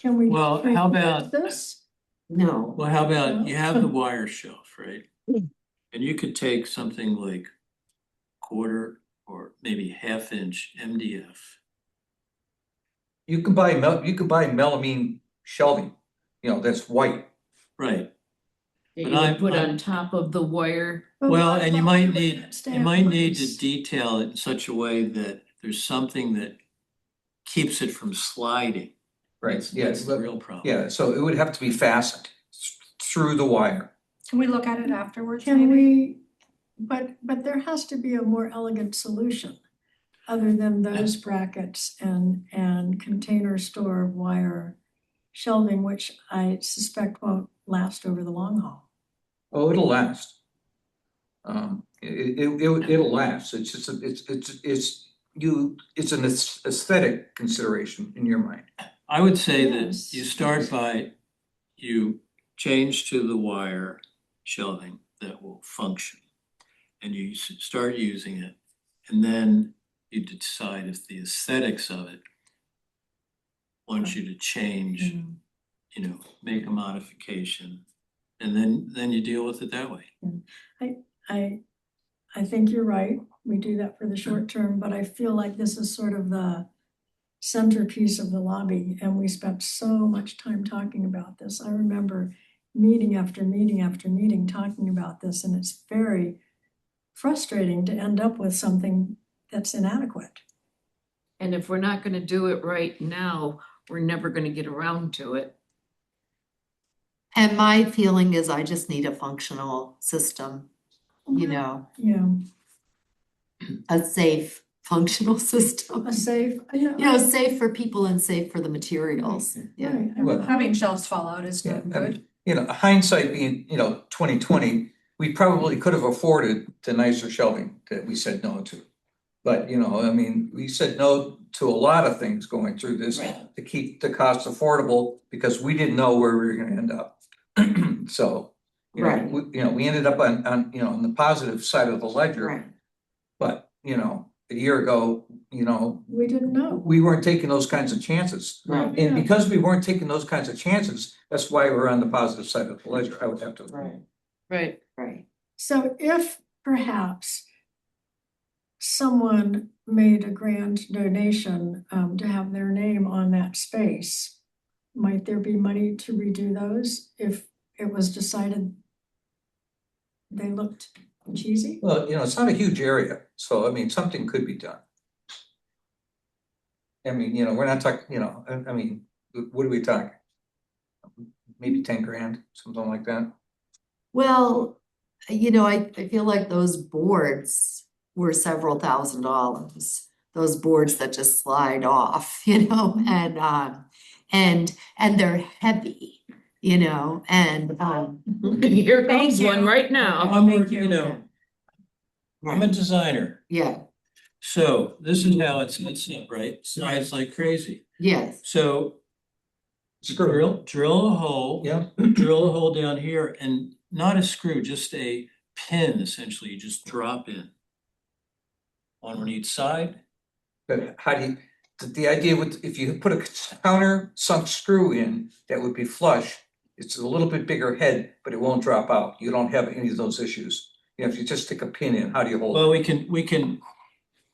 Can we?
Well,
can we
how
fix
about-
This?
No,
Well, how
No.
about you have the wire shelf, right? And you could take something like quarter or maybe half-inch MDF.
You can buy melamine shelving, you know, that's white.
Right,
You
But
would
I'm-
put
I'm-
on top of the wire.
But
well,
why-
and you
why
might
would
need,
it stay
you
in
might need to
place?
detail it in such a way that there's something that keeps it from sliding. That's the real problem.
Yeah, so it would have to be fastened through the wire.
Can we look at it afterwards,
Can
maybe?
we, but there has to be a more elegant solution other than those brackets and container store wire shelving, which I suspect won't last over the long haul.
Oh, it'll last. It'll last. It's just, it's an aesthetic consideration in your mind.
I would say that
Yes,
you start
yes.
by, you change to the wire shelving that will function. And you start using it, and then you decide if the aesthetics of it wants you to change, you know, make a modification. And then you deal with it that way.
I think you're right. We do that for the short term, but I feel like this is sort of the centerpiece of the lobby, and we spent so much time talking about this. I remember meeting after meeting after meeting talking about this, and it's very frustrating to end up with something that's inadequate.
And if we're not gonna do it right now, we're never gonna get around to it.
and my feeling is I just need a functional system, you know,
Yeah,
a safe functional system.
a safe,
You know, safe for people and safe for the materials, yeah.
right.
Well,
Having shelves fall out is
Yeah,
not
I
good.
mean, you know, hindsight being, 2020, we probably could have afforded the nicer shelving that we said no to. But, I mean, we said no to a lot of things going through this to keep the cost affordable because we didn't know where we were gonna end up. So,
Right.
we ended up on the positive side of the ledger,
Right,
but, a year ago,
We didn't know.
we weren't taking those kinds of chances.
right,
And because we weren't taking those kinds of chances, that's why we're on the positive side of the ledger, I would have to.
Right.
right.
So if perhaps someone made a grand donation to have their name on that space, might there be money to redo those if it was decided they looked cheesy?
Well, it's not a huge area, so I mean, something could be done. I mean, we're not talking, I mean, what are we talking? Maybe 10 grand, something like that.
Well, I feel like those boards were several $1,000s. Those boards that just slide off, and they're heavy, and
Here
Thank
comes one
you.
right now.
Thank you.
I'm a designer,
yeah,
so this is how it's up, right? Slides like crazy.
yes,
So drill a hole.
Yeah.
Drill a hole down here and not a screw, just a pin essentially, you just drop in. One on each side.
But how do you, the idea with, if you put a counter sunk screw in, that would be flush. It's a little bit bigger head, but it won't drop out. You don't have any of those issues. If you just stick a pin in, how do you hold it?
Well, we can,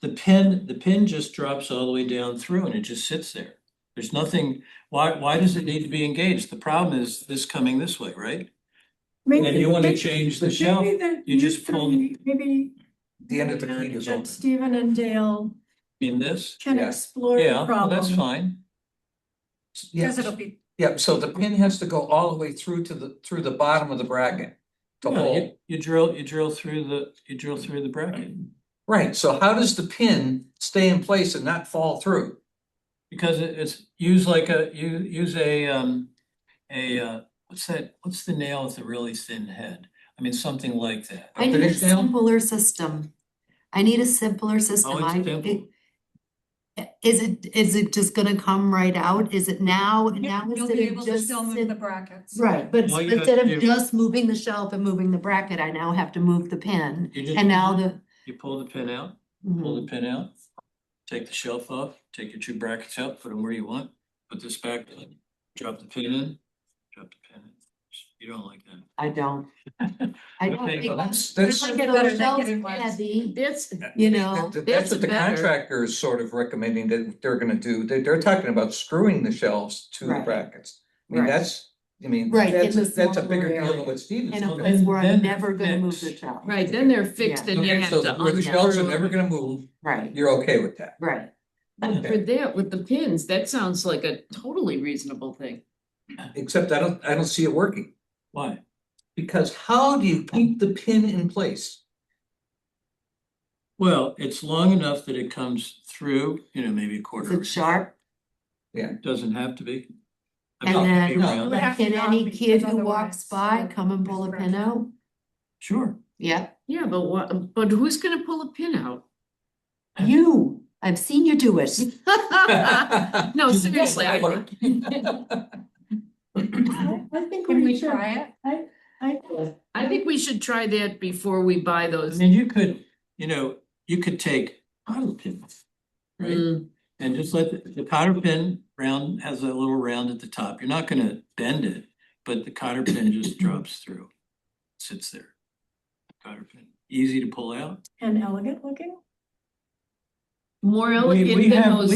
the pin just drops all the way down through and it just sits there. There's nothing, why does it need to be engaged? The problem is this coming this way, right? And you wanna change the shelf,
Maybe that
you just pull
Maybe
The end of the cleat is
that
open.
Stephen and Dale
in this.
can
Yeah.
explore the
Yeah, well,
problem.
that's fine.
Because it'll be,
Yeah, so the pin has to go all the way through to the bottom of the bracket. To
Yeah,
hold.
you drill through the bracket.
Right, so how does the pin stay in place and not fall through?
Because it's use like use a what's the nail with the really thin head? I mean, something like that.
I need a
finish nail?
simpler system. I need a simpler system.
Oh, it's simple.
Is it just gonna come right out? Is it now? Now
you'll
instead
be
of
able to
just
still move
sit-
the brackets.
Right, but
All you have
instead
to
of
do-
just moving the shelf and moving the bracket, I now have to move the pin.
You just-
And now the.
You pull the pin out,
Mhm.
pull the pin out, take the shelf off, take your two brackets out, put them where you want, put this back, drop the pin in, drop the pin in. You don't like that.
I don't. I don't
Okay,
think
well,
that's.
that's-
I
Get
get
better
those
than
shelves
getting wet.
heavy,
That's,
you know.
That's what the
better.
contractor is sort of recommending that they're gonna do. They're talking about screwing the shelves to the
Right.
brackets. I mean,
Right.
that's,
in the
that's a
smaller
bigger deal
area.
than what Stevens
In a
doing.
place where I'm
Then
never gonna move
fix.
the shelf.
right, then they're fixed
Yeah.
and you
Okay,
have
so
to
where the shelves are
unscrew.
never gonna move,
Right,
you're okay with that.
right.
And for that, with the pins, that sounds like a totally reasonable thing.
Except I don't see it working.
Why?
Because how do you keep the pin in place?
Well, it's long enough that it comes through, maybe a
Is
quarter.
it sharp?
Doesn't have to be. I
And
mean,
then-
maybe round.
Would have to
Can
not
any
be,
kid
because
who walks
otherwise,
by come and pull a pin out?
Sure.
Yeah,
Yeah, but what, but who's gonna pull a pin out?
you, I've seen you do it.
No, seriously,
I
I
think
Can we try it?
I think we should try that before we buy
I
those.
mean, you could take cotter pins, right?
Mm,
And just let the cotter pin round, has a little round at the top. You're not gonna bend it, but the cotter pin just drops through. Sits there. Cotter pin, easy to pull out.
And elegant looking?
More
We
elegant than
have,
those.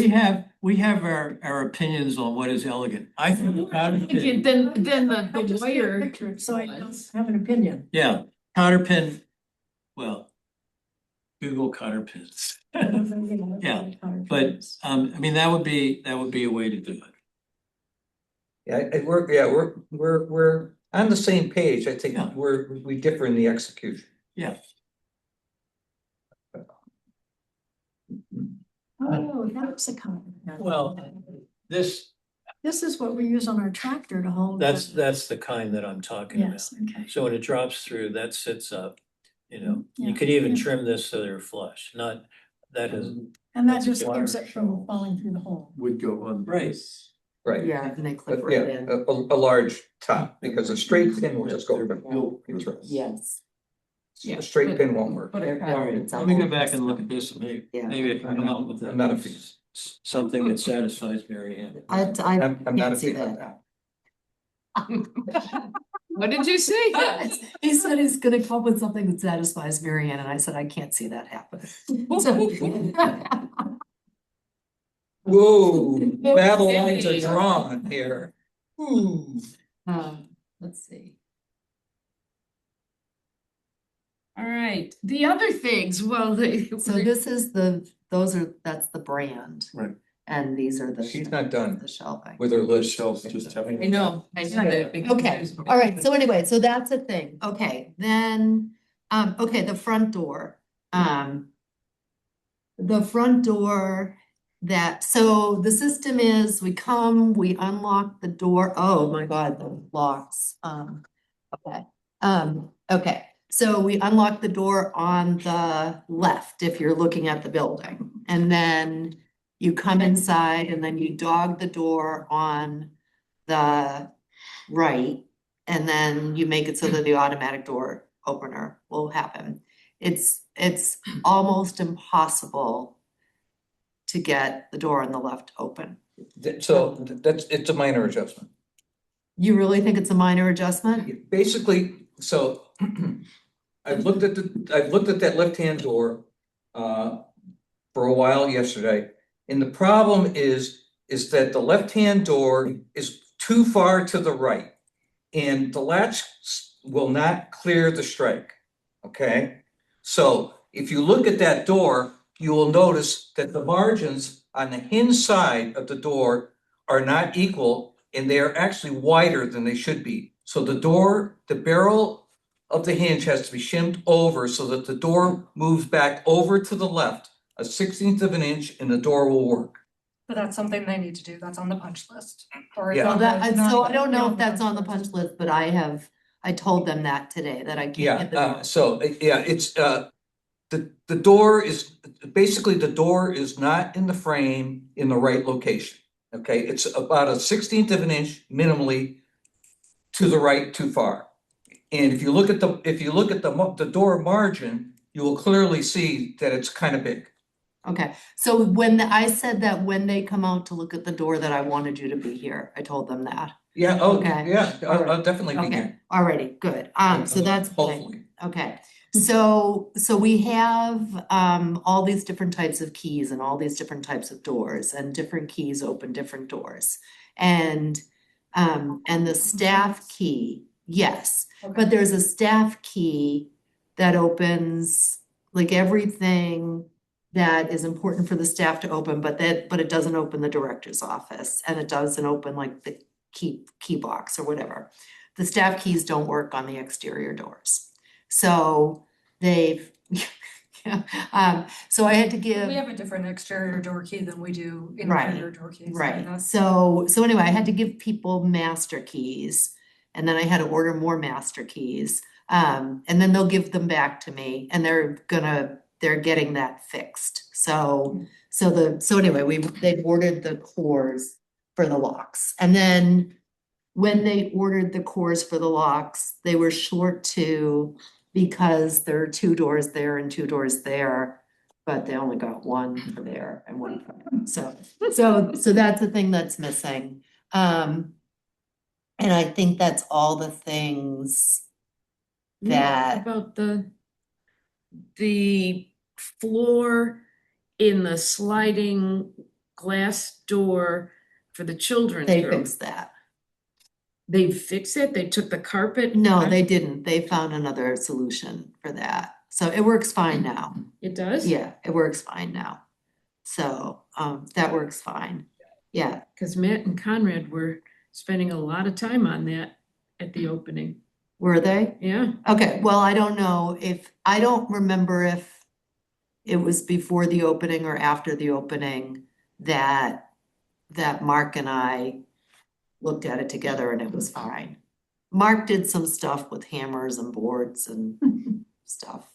we have our opinions on what is elegant. I think the cotter pin,
Then the
I just see a
wire.
picture, so I don't have an opinion.
yeah, cotter pin, well, Google cotter pins. Yeah, But, I mean, that would be a way to do it.
We're on the same page. I think
Yeah.
we differ in the execution.
Yeah.
Oh, that's a comment.
Well, This,
This is what we use on our tractor to hold.
that's the kind that I'm talking about.
Yes, okay.
So when it drops through, that sits up, you
Yeah.
could even
Yeah.
trim this so they're flush, not, that is,
And that
That's
just
wire
keeps it from falling through the hole.
Would go on.
Right.
this.
Right.
Yeah, and they clip
But
right
yeah,
in.
a large top, because a straight pin will just go over.
Yes.
A straight pin won't work.
But
all right, let me go back and look at this, and
Yeah.
maybe I can come up with
I'm not a fan.
something that satisfies Mary Ann.
I
I'm not a
can't see
fan of
that.
that.
What did you say?
He said he's gonna come up with something that satisfies Mary Ann, and I said, I can't see that happen. So-
Whoa, battle lines are drawn here. Ooh.
Let's see.
All right, the other things, well, they.
So this is that's the brand.
Right.
And these are the.
She's not done
The shelving.
with her
The
list.
shelves just having.
I know that. because-
Okay, all right, so anyway, so that's a thing, okay, then, okay, the front door, the front door so the system is, we come, we unlock the door, oh my God, the locks, okay, so we unlock the door on the left if you're looking at the building, and then you come inside and then you dog the door on the right, and then you make it so that the automatic door opener will happen. It's almost impossible to get the door on the left open.
So it's a minor adjustment.
You really think it's a minor adjustment?
Basically, so I've looked at that left-hand door for for a while yesterday. And the problem is that the left-hand door is too far to the right. And the latch will not clear the strike, okay? So if you look at that door, you will notice that the margins on the hinge side of the door are not equal, and they are actually wider than they should be. So the barrel of the hinge has to be shimmed over so that the door moves back over to the left, a 1/16 of an inch, and the door will work.
But that's something they need to do, that's on the punch list. Or it's
Yeah.
Well,
on
that,
the-
and
not
so I don't know if
beyond the
that's on the punch list, but I told them that today, that I can't get the
Yeah,
door.
so, yeah, it's, the door is, basically, the door is not in the frame in the right location. Okay, it's about a 1/16 of an inch minimally to the right, too far. And if you look at the door margin, you will clearly see that it's kind of big.
Okay, so when I said that when they come out to look at the door, that I wanted you to be here, I told them that.
Yeah,
Okay.
yeah, I'll
Alright.
definitely be
Okay,
here.
alrighty, good, so that's fine.
Hopefully.
Okay, so we have all these different types of keys and all these different types of doors, and different keys open different doors. And the staff key, yes, but there's a staff key that opens like everything that is important for the staff to open, but it doesn't open the director's office, and it doesn't open like the key box or whatever. The staff keys don't work on the exterior doors. So they've, so I had to give.
We have a different exterior door key than we do
Right,
interior door keys. I mean,
Right,
that's-
so anyway, I had to give people master keys, and then I had to order more master keys. And then they'll give them back to me, and they're getting that fixed. So anyway, they ordered the cores for the locks. And then when they ordered the cores for the locks, they were short two because there are 2 doors there and 2 doors there, but they only got one for there and one for there. So that's the thing that's missing. And I think that's all the things that,
About the floor in the sliding glass door for the children's
they
room.
fixed that.
They fixed it? They took the carpet?
No, they didn't. They found another solution for that. So it works fine now.
It does?
Yeah, it works fine now. So, that works fine. Yeah,
Cause Matt and Conrad were spending a lot of time on that at the opening.
were they?
Yeah,
Okay, well, I don't remember if it was before the opening or after the opening that Mark and I looked at it together and it was fine. Mark did some stuff with hammers and boards and stuff.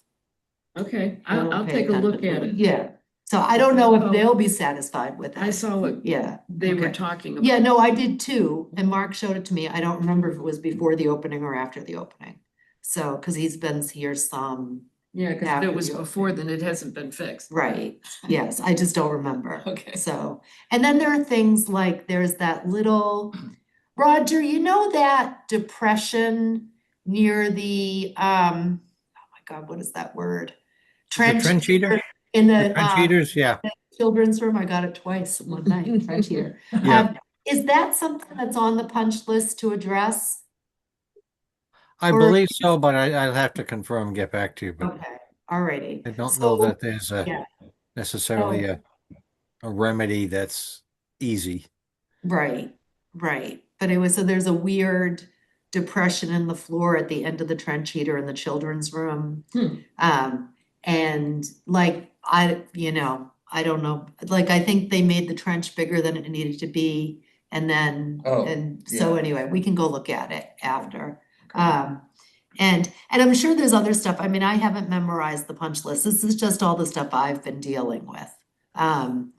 okay,
I don't
I'll
pay
take a look
attention
at
to
it.
Yeah, so I don't know if
Oh.
they'll be satisfied with
I
it.
saw what
Yeah,
they were
okay.
talking about.
Yeah, no, I did too, and Mark showed it to me. I don't remember if it was before the opening or after the opening. So, cause he's been here some,
Yeah, cause if
after
it was
the
before, then it hasn't been fixed.
right, yes, I just don't remember.
Okay.
So, and then there are things like there's that little, Roger, you know that depression near the, oh my God, what is that word?
The trench heater?
In
The
the,
trench heaters, yeah.
children's room, I got it twice one night, trench heater.
Yeah.
Is that something that's on the punch list to address?
I
Or-
believe so, but I'll have to confirm and get back to you, but
Okay, alrighty.
I don't know
So-
that there's
yeah.
necessarily a remedy that's easy.
Right, right. But it was, so there's a weird depression in the floor at the end of the trench heater in the children's room. And like, I don't know, like, I think they made the trench bigger than it needed to be. And then,
Oh,
and so
yeah.
anyway, we can go look at it after. And I'm sure there's other stuff. I mean, I haven't memorized the punch list. This is just all the stuff I've been dealing with. And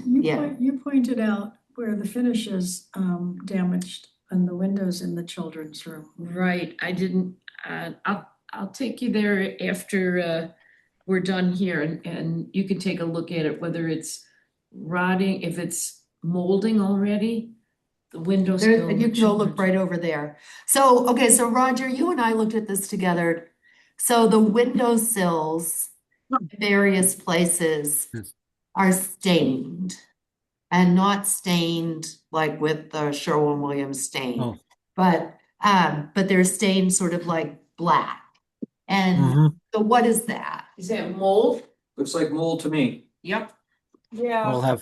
yeah.
You pointed out where the finish is damaged on the windows in the children's room.
Right, I didn't, I'll take you there after we're done here and you can take a look at it, whether it's rotting, if it's molding already, the window
There,
sill.
you can go look right over there. So, okay, so Roger, you and I looked at this together. So the window sills various places
Yes.
are stained. And not stained like with the Sherwin-Williams stain.
Oh.
But they're stained sort of like black. And
Mhm.
so what is that?
Is that mold?
Looks like mold to me.
Yep.
We'll
Yeah,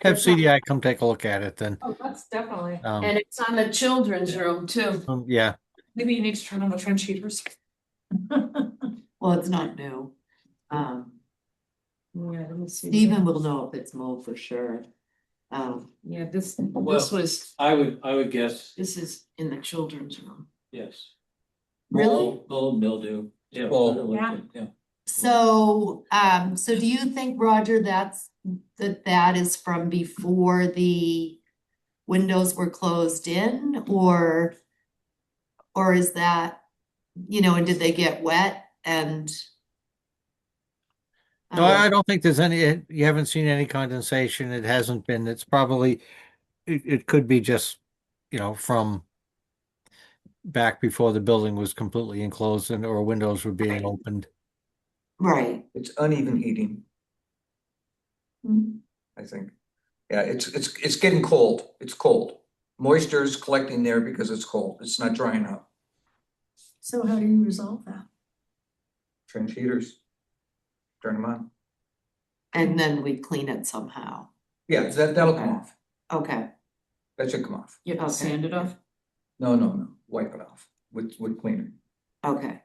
have CDI come take a look at it then.
oh, that's definitely,
And it's on the children's room too.
Yeah,
maybe you need to turn on the trench heaters.
Well, it's not new.
Yeah, let me see.
Stephen will know if it's mold for sure.
Yeah, this
Well-
was,
I would guess,
this is in the children's room.
yes.
Really?
Mold, mildew. Yeah.
Mold.
Yeah.
So do you think, Roger, that is from before the windows were closed in, or is that, and did they get wet and?
no, I don't think there's any, you haven't seen any condensation. It hasn't been, it's probably, it could be just, from back before the building was completely enclosed and or windows were being opened.
Right.
It's uneven heating,
Mm.
I think. Yeah, it's getting cold. It's cold. Moisture is collecting there because it's cold. It's not drying out.
So how do you resolve that?
Trench heaters. Turn them on.
And then we clean it somehow.
Yeah, that'll come
Okay.
off.
Okay.
That should come off.
You have to
Okay.
sand it off?
No. Wipe it off with cleaner.
Okay.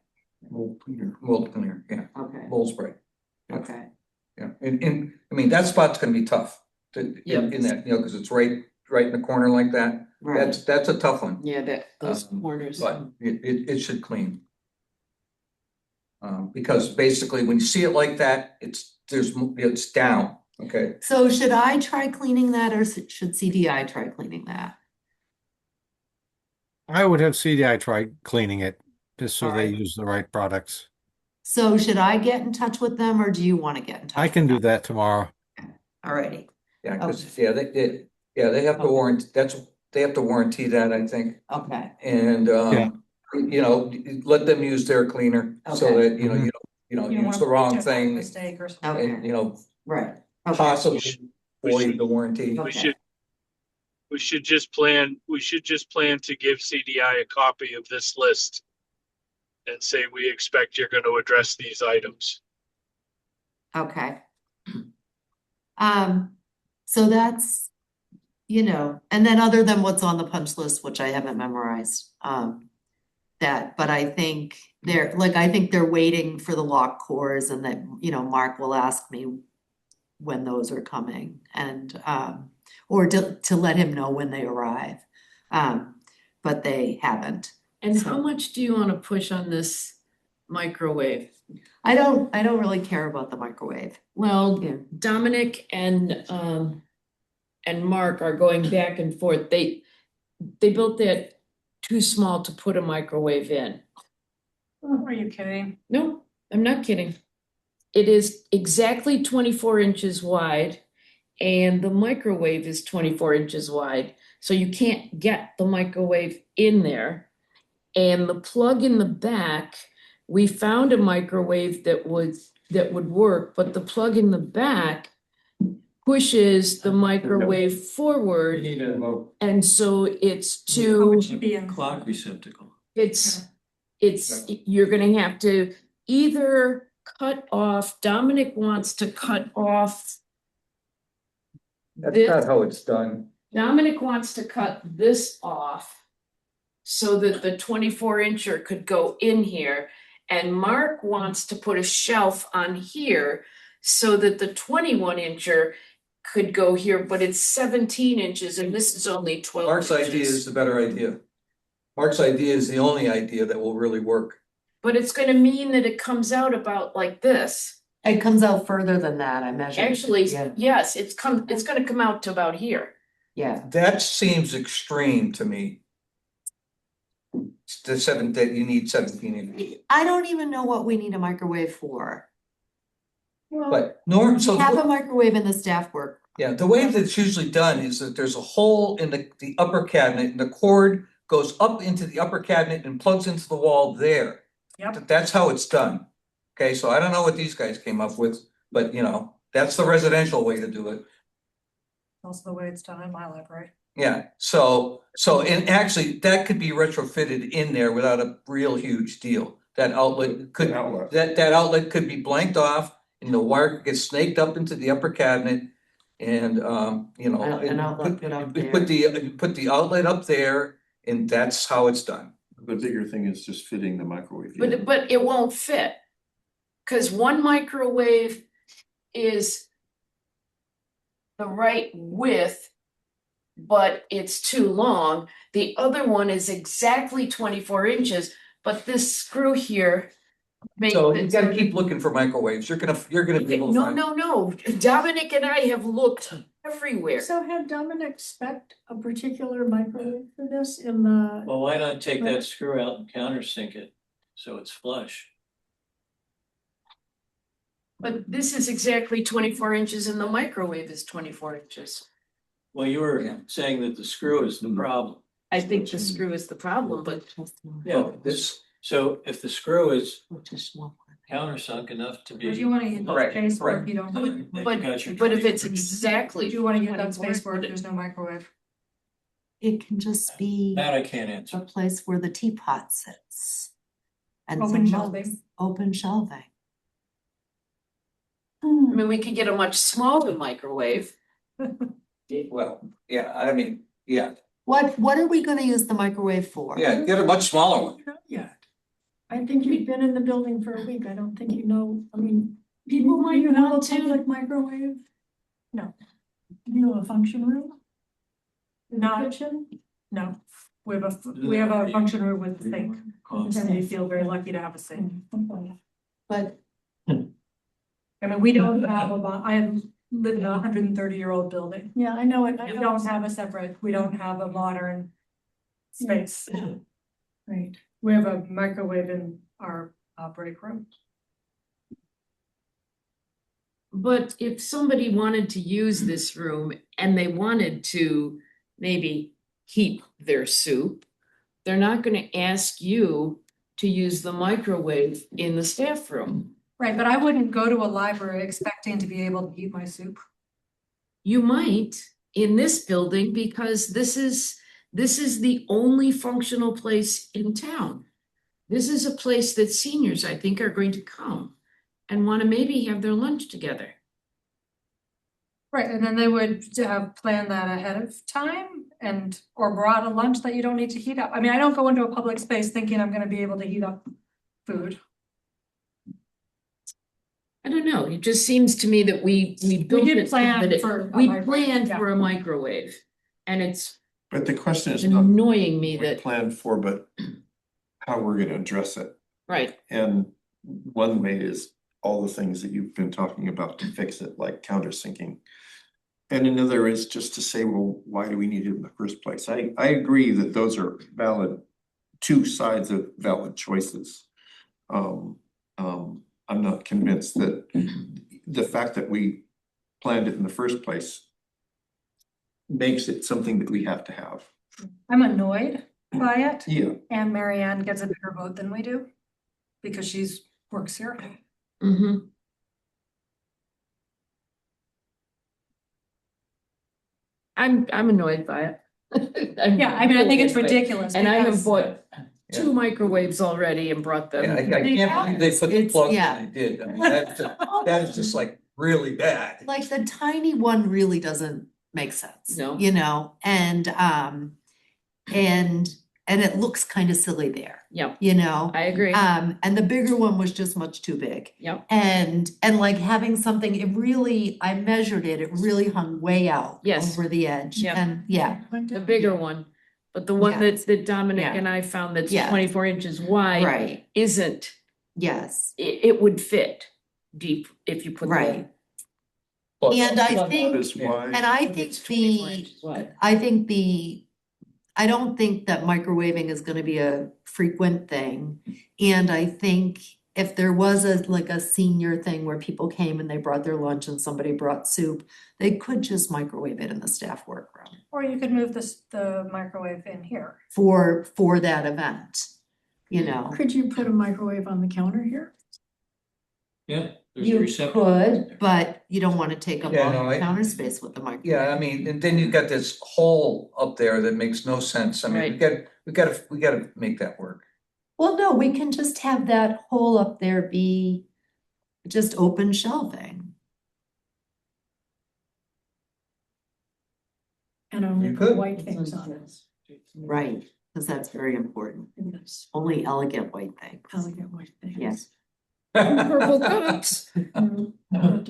Mold cleaner, yeah.
Okay.
Mold spray.
Okay.
Yeah, and I mean, that spot's gonna be tough in that, because it's right in the corner like that.
Right.
That's a tough one,
Yeah, those corners.
but it should clean. Because basically when you see it like that, it's down, okay?
So should I try cleaning that, or should CDI try cleaning that?
I would have CDI try cleaning it, just so they
Alright.
use the right products.
So should I get in touch with them, or do you want to get in touch?
I can do
with them?
that tomorrow.
Alrighty.
Yeah, because, they have to warrant, they have to warranty that, I think.
Okay.
And,
Yeah.
let them use their cleaner so
Okay.
that, you
Mhm.
don't
You don't
use
wanna
the wrong
put a
thing
Mistake or something.
Okay.
and,
Right. Okay.
possibly
We
void
should-
the warranty.
Okay.
We should just plan to give CDI a copy of this list and say, we expect you're going to address these items.
Okay. So that's, and then other than what's on the punch list, which I haven't memorized, but I think they're waiting for the lock cores, and that, Mark will ask me when those are coming, and, or to let him know when they arrive. But they haven't.
And how much do you want to push on this microwave?
I don't really care about the microwave.
Well,
Yeah.
Dominic and Mark are going back and forth. They built that too small to put a microwave in.
Are you kidding?
No, I'm not kidding. It is exactly 24 inches wide, and the microwave is 24 inches wide. So you can't get the microwave in there. And the plug in the back, we found a microwave that would work, but the plug in the back pushes the microwave
You
forward,
need a
and so it's
How
too.
would you be in?
clock receptacle.
It's, you're gonna have to either cut off, Dominic wants to cut off.
That's
this-
not how it's done.
Dominic wants to cut this off so that the 24 incher could go in here. And Mark wants to put a shelf on here so that the 21 incher could go here, but it's 17 inches and this is only 12
Mark's idea
inches.
is the better idea. Mark's idea is the only idea that will really work.
But it's gonna mean that it comes out about like this.
It comes out further than that, I measured.
Actually,
Yeah.
yes, it's gonna come out to about here.
Yeah.
That seems extreme to me. That you need 17 inches.
I don't even know what we need a microwave for.
But Norm, so.
We have a microwave in the staff work.
Yeah, the way that it's usually done is that there's a hole in the upper cabinet and the cord goes up into the upper cabinet and plugs into the wall there.
Yep.
That's how it's done. Okay, so I don't know what these guys came up with, but you know, that's the residential way to do it.
Also the way it's done in my library.
Yeah, and actually, that could be retrofitted in there without a real huge deal. That outlet could,
An outlet.
that outlet could be blanked off and the wire could get snaked up into the upper cabinet. And, you know,
An outlet put up there.
put the outlet up there and that's how it's done.
The bigger thing is just fitting the microwave. in.
But it won't fit. Cause one microwave is the right width, but it's too long. The other one is exactly 24 inches, but this screw here makes
So you
it.
gotta keep looking for microwaves. You're gonna be able to
No,
find.
no, Dominic and I have looked everywhere.
So had Dominic spec'd a particular microwave for this in the,
Well, why not take that screw out and countersink it, so it's flush?
But this is exactly 24 inches and the microwave is 24 inches.
Well, you
Yeah.
were saying that the screw is the problem.
I think the screw is the problem, but
Yeah,
This,
so if the screw is
Just one.
countersunk enough to be.
Would you wanna use that
Correct,
space where
correct.
you don't,
then you
but
got your
but if
24
it's
inches.
exactly.
would you wanna get that
24,
space where
would it-
there's no microwave?
It can just be
That I can't
a
answer.
place where the teapot sits. And
Open
some
shelving.
mugs, open shelving.
I mean, we could get a much smaller microwave.
well, yeah, I mean, yeah,
What are we gonna use the microwave for?
yeah, get a much smaller one.
not yet. I think you've been in the building for a week. I don't think you know, I mean.
People might
you have a
want to-
public microwave? No. You have a function room? In the
Not-
kitchen?
No, we have a function room with a sink, and we feel very lucky to have a sink.
But
I mean, we don't have I live in a 130-year-old building.
Yeah, I know it. I
We
know
don't
it's-
have a separate, we don't have a modern space.
Right.
We have a microwave in our break room.
But if somebody wanted to use this room and they wanted to maybe heat their soup, they're not gonna ask you to use the microwave in the staff room.
Right, but I wouldn't go to a library expecting to be able to heat my soup.
You might in this building because this is the only functional place in town. This is a place that seniors, I think, are going to come and wanna maybe have their lunch together.
Right, and then they would have planned that ahead of time or brought a lunch that you don't need to heat up. I mean, I don't go into a public space thinking I'm gonna be able to heat up food.
I don't know, it just seems to me that we built
did
it so
plan
that it-
for a
we
microwave,
planned
yeah.
for a microwave. And it's
But the question is not
annoying me
what we
that,
planned for, but how we're gonna address it.
right,
And one way is all the things that you've been talking about to fix it, like countersinking. And another is just to say, well, why do we need it in the first place? I agree that those are valid, two sides of valid choices. I'm not convinced that the fact that we planned it in the first place makes it something that we have to have.
I'm annoyed by it,
Yeah,
and Marianne gets a bigger vote than we do. Because she's works here.
mm-hmm. I'm annoyed by it.
Yeah, I mean, I think it's
Annoyed by it.
ridiculous.
And I have
because-
bought two microwaves already and brought them.
Yeah, I can't believe they put the
It's-
plug
yeah.
in, they did. I mean, that is just like really bad.
like the tiny one really doesn't make sense.
No.
You know, and it looks kind of silly there,
Yep,
you know?
I agree.
And the bigger one was just much too big.
Yep,
And like having something, it really, I measured it, it really hung way out.
Yes.
Over the edge.
Yep.
And yeah,
the bigger one, but the one
Yeah.
that Dominic
Yeah.
and I found that's
Yeah.
24 inches wide
right,
isn't,
yes,
it would fit deep if you put the.
right.
But-
And I
that
think,
is why.
and I think
It's 24
the,
inches wide.
I don't think that microwaving is gonna be a frequent thing. And I think if there was a senior thing where people came and they brought their lunch and somebody brought soup, they could just microwave it in the staff workroom
Or you could move the microwave in here.
for that event, you know?
Could you put a microwave on the counter here?
Yeah. there's
You
receptacles
could,
there.
but you don't wanna take up
Yeah,
all
no,
the
I-
counter space with the microwave.
Yeah, I mean, and then you've got this hole up there that makes no sense. I mean,
Right.
we gotta make that work.
Well, no, we can just have that hole up there be just open shelving.
And only
You
put
could.
white things on it.
Right, because that's very important.
Yes,
Only elegant white things.
elegant white things.
Yes.
Purple coats.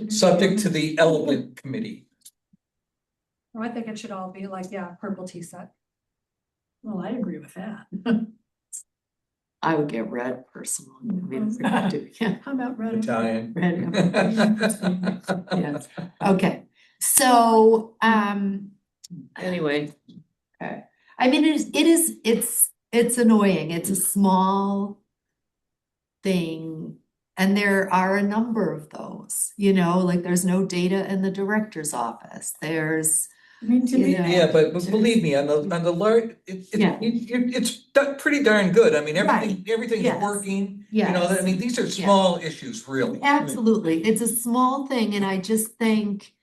Subject to the elegant committee.
I think it should all be like, yeah, purple tea set.
Well, I agree with that.
I would get red personally. I mean, if we could do- yeah,
How about red? and
Italian.
red. Yes. Okay, so,
Anyway,
okay. I mean, it's annoying. It's a small thing. And there are a number of those, you know, like there's no data in the director's office. There's,
I mean, to me,
Yeah.
Yeah, but believe me, on the large,
Yeah.
it's pretty darn good. I mean, everything's
Yes.
working. You know,
yes.
I mean, these are small issues, really.
Absolutely, it's a small thing, and I just think,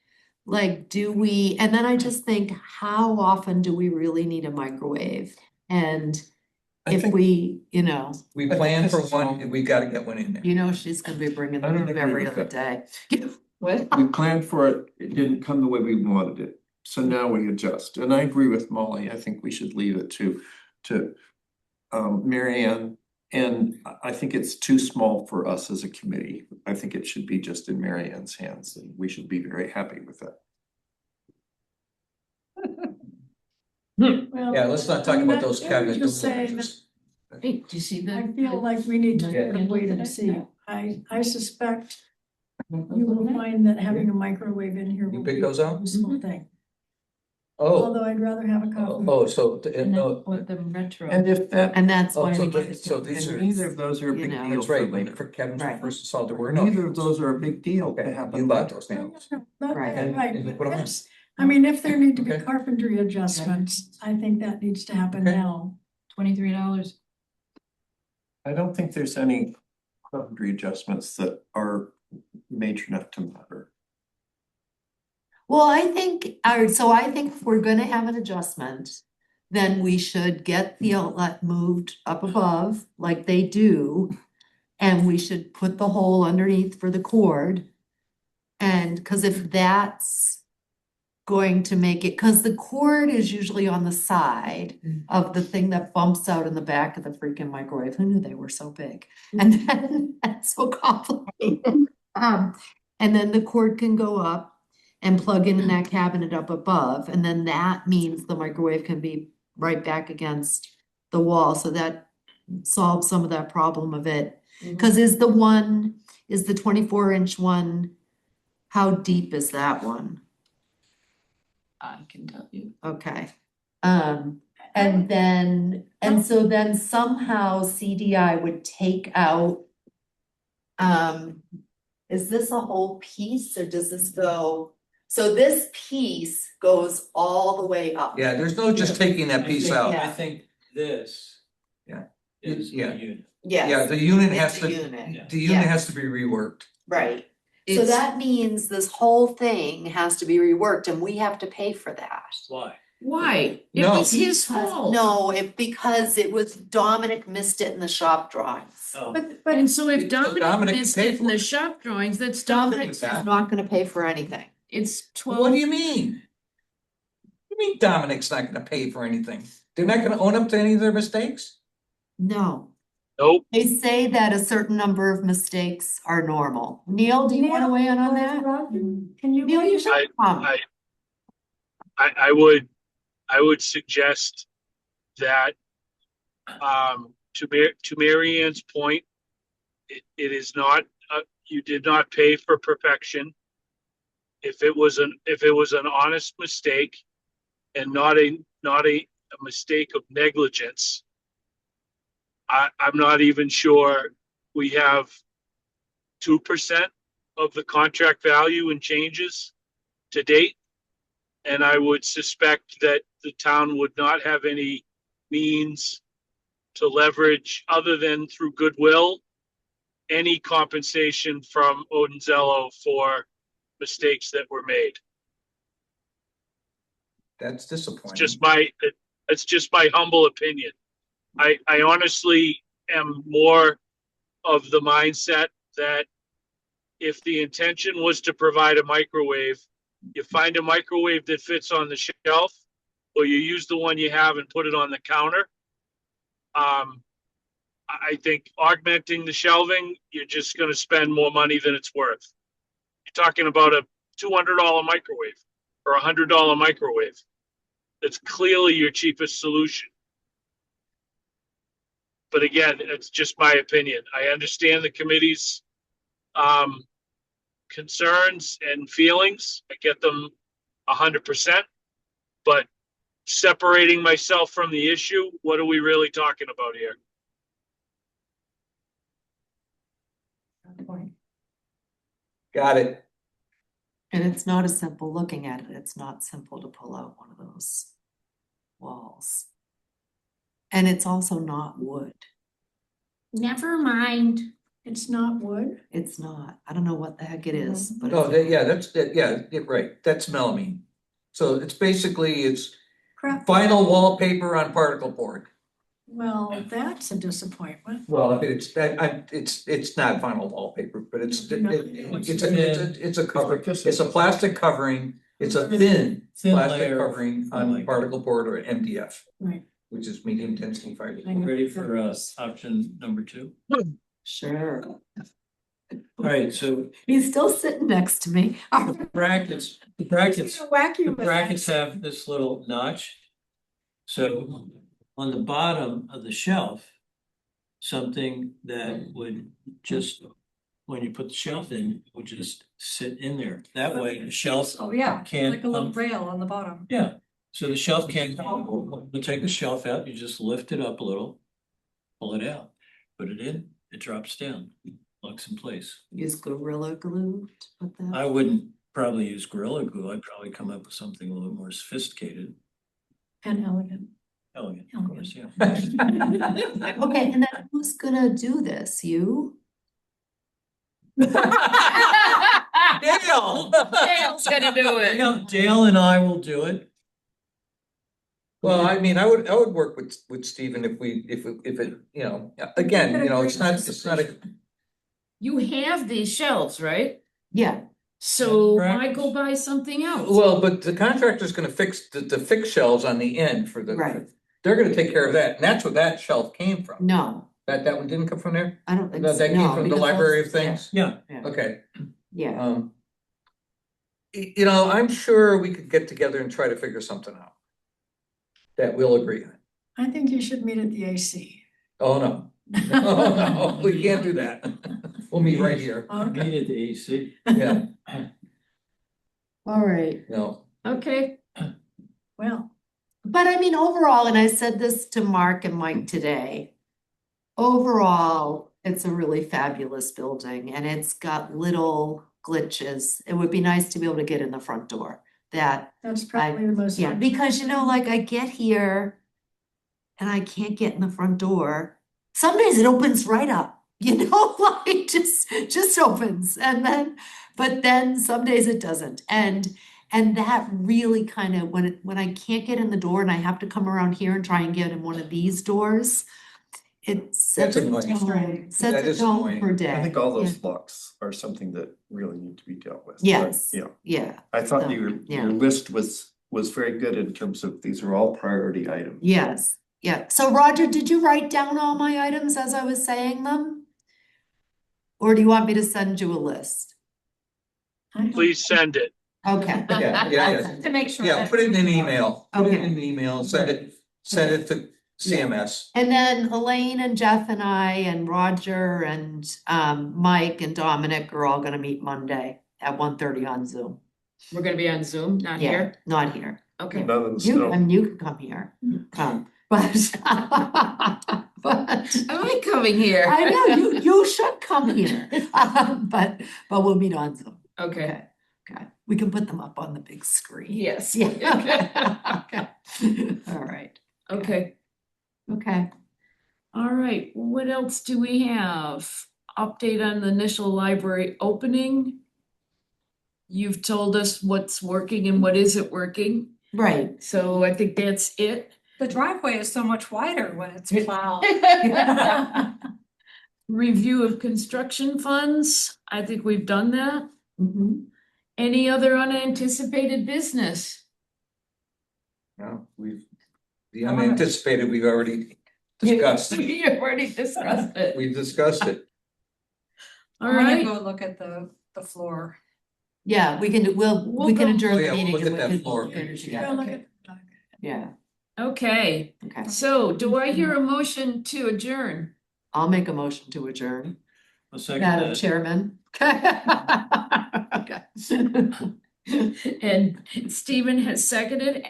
like, do we, and then I just think, how often do we really need a microwave? And
I
if
think-
we, you know,
We
I think
plan
this
for
is
one,
all-
and we gotta get one in there.
you know, she's gonna be bringing
I don't
them
agree
every
with
other
that.
day. What?
We planned for it, it didn't come the way we wanted it, so now we adjust, and I agree with Molly, I think we should leave it to Mary Ann. And I think it's too small for us as a committee, I think it should be just in Mary Ann's hands, and we should be very happy with that.
well,
Yeah, let's not
I
talk
mean,
about those
I would
cabinet
just say
doors.
hey, do you see
I
the?
feel like we need to
Yeah.
wait and see. I suspect you will find that having a microwave in here
You
will
pick
be
those
a
out?
useful thing.
Oh,
Although I'd rather have a coffee.
no,
With the retro.
And if that,
And that's
Oh,
why.
so
we
the-
get
so
it.
these
and
are-
neither of those are a
You
big
know.
deal
that's
for
right,
later.
for cabinets
Right.
versus solid door, no.
Neither of those are a big deal to
Okay,
have.
you bought those nails.
Right.
And
Right,
you
but
put 'em in.
yes, I mean, if there need to be
Okay.
carpentry adjustments, I think that needs to happen
Okay.
now.
$23.
I don't think there's any carpentry adjustments that are major enough to matter.
Well, I think, so I think if we're gonna have an adjustment, then we should get the outlet moved up above like they do. And we should put the hole underneath for the cord. And, cause if that's going to make it, cause the cord is usually on the side of the thing that bumps out in the back of the freaking microwave. Who knew they were so big? And then, that's so complicated. And then the cord can go up and plug in that cabinet up above, and then that means the microwave can be right back against the wall, so that solves some of that problem of it. Cause is the 24-inch one, how deep is that one?
I can tell you.
Okay. And so then somehow CDI would take out. Is this a whole piece or does this go? So this piece goes all the way up.
Yeah, there's no just taking that piece out.
Yeah.
I think this.
Yeah.
Is the
Yeah.
unit.
Yeah,
Yes,
the unit
it's
has
a
to,
unit.
the unit
Yeah.
has to be reworked.
Right. So
It's-
that means this whole thing has to be reworked and we have to pay for that.
Why?
Why? It
No.
was his fault.
No, because it was Dominic missed it in the shop drawings.
Oh,
But
And so if
Dominic
Dominic missed
paid
it in
for
the
it.
shop drawings, that's
Dominic
Dominic's
is
that.
not gonna pay for anything.
It's
What
12.
do you mean? What do you mean Dominic's not gonna pay for anything? They're not gonna own up to any of their mistakes?
No,
Nope.
they say that a certain number of mistakes are normal. Neil, do you wanna weigh in on that?
Can you?
Neil, you should come.
I would suggest that, to Mary Ann's point, it is not, you did not pay for perfection. If it was an honest mistake and not a mistake of negligence, I'm not even sure we have 2% of the contract value in changes to date. And I would suspect that the town would not have any means to leverage other than through goodwill any compensation from Odinzello for mistakes that were made.
That's disappointing.
It's just my humble opinion. I honestly am more of the mindset that if the intention was to provide a microwave, you find a microwave that fits on the shelf, or you use the one you have and put it on the counter. I think augmenting the shelving, you're just going to spend more money than it's worth. You're talking about a $200 microwave or a $100 microwave. That's clearly your cheapest solution. But again, it's just my opinion. I understand the committee's concerns and feelings. I get them 100%. But separating myself from the issue, what are we really talking about here?
Got it.
And it's not as simple looking at it. It's not simple to pull out one of those walls. And it's also not wood.
Never mind. It's not wood?
It's not. I don't know what the heck it is, but
No,
it's-
right, that's melamine. So it's basically, it's
Crap.
vinyl wallpaper on particle board.
Well, that's a disappointment.
Well, I mean, it's not vinyl wallpaper, but it's a cover, it's a plastic covering, it's a thin
Thin
plastic
layer of
covering on
like-
particle board or MDF,
Right.
which is medium density fiber.
Ready for option number 2?
sure.
All right, so
He's still sitting next to me.
the brackets
Wacky
the brackets have this little notch. So on the bottom of the shelf, something that would just, when you put the shelf in, would just sit in there. That way the shelf
Oh, yeah,
can't.
like a little rail on the bottom.
Yeah, so the shelf can't, we'll take the shelf out, you just lift it up a little, pull it out, put it in, it drops down, locks in place.
Use Gorilla Glue to put that.
I wouldn't probably use Gorilla Glue, I'd probably come up with something a little more sophisticated,
And elegant.
elegant, of course, yeah.
Okay, and then who's gonna do this? You?
Dale!
Dale's gonna do it.
Dale and I will do it.
Well, I mean, I would work with Stephen if it, you know, again, you know, it's not a,
You have these shelves, right?
Yeah,
So
Correct.
why go buy something else?
well, but the contractor's gonna fix the fixed shelves on the end for the.
Right.
They're gonna take care of that, and that's where that shelf came from.
no,
That one didn't come from there?
I don't think
That
so.
came
No,
from the
because
library of
that's-
things?
Yeah,
Okay,
Yeah,
you know, I'm sure we could get together and try to figure something out. That we'll agree on.
I think you should meet at the AC.
Oh, no. Oh, no, we can't do that. We'll meet right here.
Okay.
needed the AC.
Yeah,
all right.
no.
Okay,
Well,
But I mean, overall, and I said this to Mark and Mike today. Overall, it's a really fabulous building and it's got little glitches. It would be nice to be able to get in the front door. That,
that's probably the most.
yeah, because you know, like I get here and I can't get in the front door. Some days it opens right up, you know, like just opens and then, but then some days it doesn't. And that really kind of, when I can't get in the door and I have to come around here and try and get in one of these doors, it sets a
annoying.
tone,
That
sets a
is
tone
annoying.
for day.
I think all
Yeah.
those locks are something that really need to be dealt with. But,
Yes.
Yeah,
Yeah,
I thought
So, yeah.
your list was very good in terms of these are all priority items.
yes, yeah. So Roger, did you write down all my items as I was saying them? Or do you want me to send you a list?
please send it.
Okay.
Yeah.
To make sure.
Yeah,
that-
put it in an email, put it
Okay.
in an email, send it to CMS.
And then Elaine and Jeff and I and Roger and Mike and Dominic are all gonna meet Monday at 1:30 on Zoom.
we're gonna be on Zoom, not
Yeah,
here.
not here.
Okay.
None of the
You,
snow.
I mean, you can come here, come, but but
Am I coming here?
I know you should come here. But we'll meet on Zoom.
Okay,
Okay, we can put them up on the big screen.
yes.
Yeah. Okay. All right.
Okay,
Okay.
all right, what else do we have? update on the initial library opening. You've told us what's working and what isn't working,
Right.
so I think that's it.
The driveway is so much wider when it's plowed.
Review of construction funds, I think we've done that.
Mhm.
Any other unanticipated business?
No, the unanticipated, we've already discussed.
We already discussed it.
We've discussed it.
All
I'm gonna
right,
go look at the floor.
Yeah, we can, we
We'll
can
go-
adjourn
Oh,
the
yeah, we'll
meeting
look
and
at
we
that
can
floor.
finish
Go
again.
look at-
Yeah,
okay,
okay.
so do I hear a motion to adjourn?
I'll make a motion to adjourn.
A second
Madam
that.
Chairman. Okay.
And Stephen has seconded.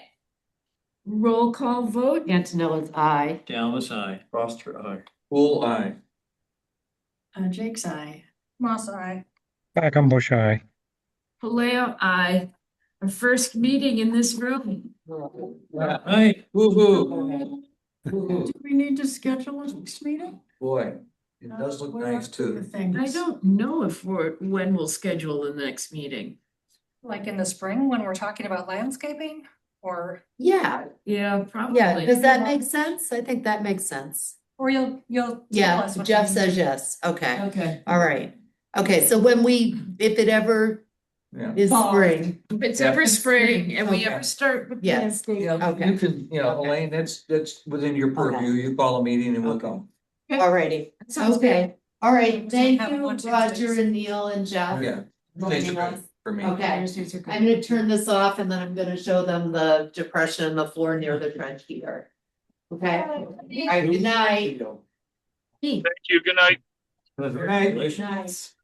Roll call vote.
Antonella's aye.
Dallas, I.
Foster, aye.
Full eye.
Jake's eye.
Moss eye.
Quackenbush, aye.
Paleo, aye. Our first meeting in this room.
Right.
Woo-hoo. Woo-hoo.
Do we need to schedule a next meeting?
Boy, it does look
We're
nice
up to the
too.
things.
I don't know if when we'll schedule the next meeting.
Like in the spring when we're talking about landscaping or,
Yeah,
Yeah, probably.
yeah, does that make sense? I think that makes sense.
or you'll tell
Yeah,
us. what
Jeff
you-
says yes, okay,
Okay.
all right. Okay, so when if it ever
Yeah.
is
Fall.
spring,
If it's ever spring and we
Okay.
ever start with
Yes.
landscape.
Yeah,
Okay.
you can, Elaine, that's within your purview. You call a meeting and we'll go.
alrighty,
Sounds
okay, all right,
So
thank
have
you,
one, two,
Roger
six.
and Neil and Jeff.
Yeah.
joining
These are good
us.
for me.
Okay, I'm gonna turn this off and then I'm gonna show them the depression in the floor near the trench heater. Okay, all right, good night.
Thank you. Good night.
Nice.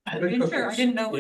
I didn't know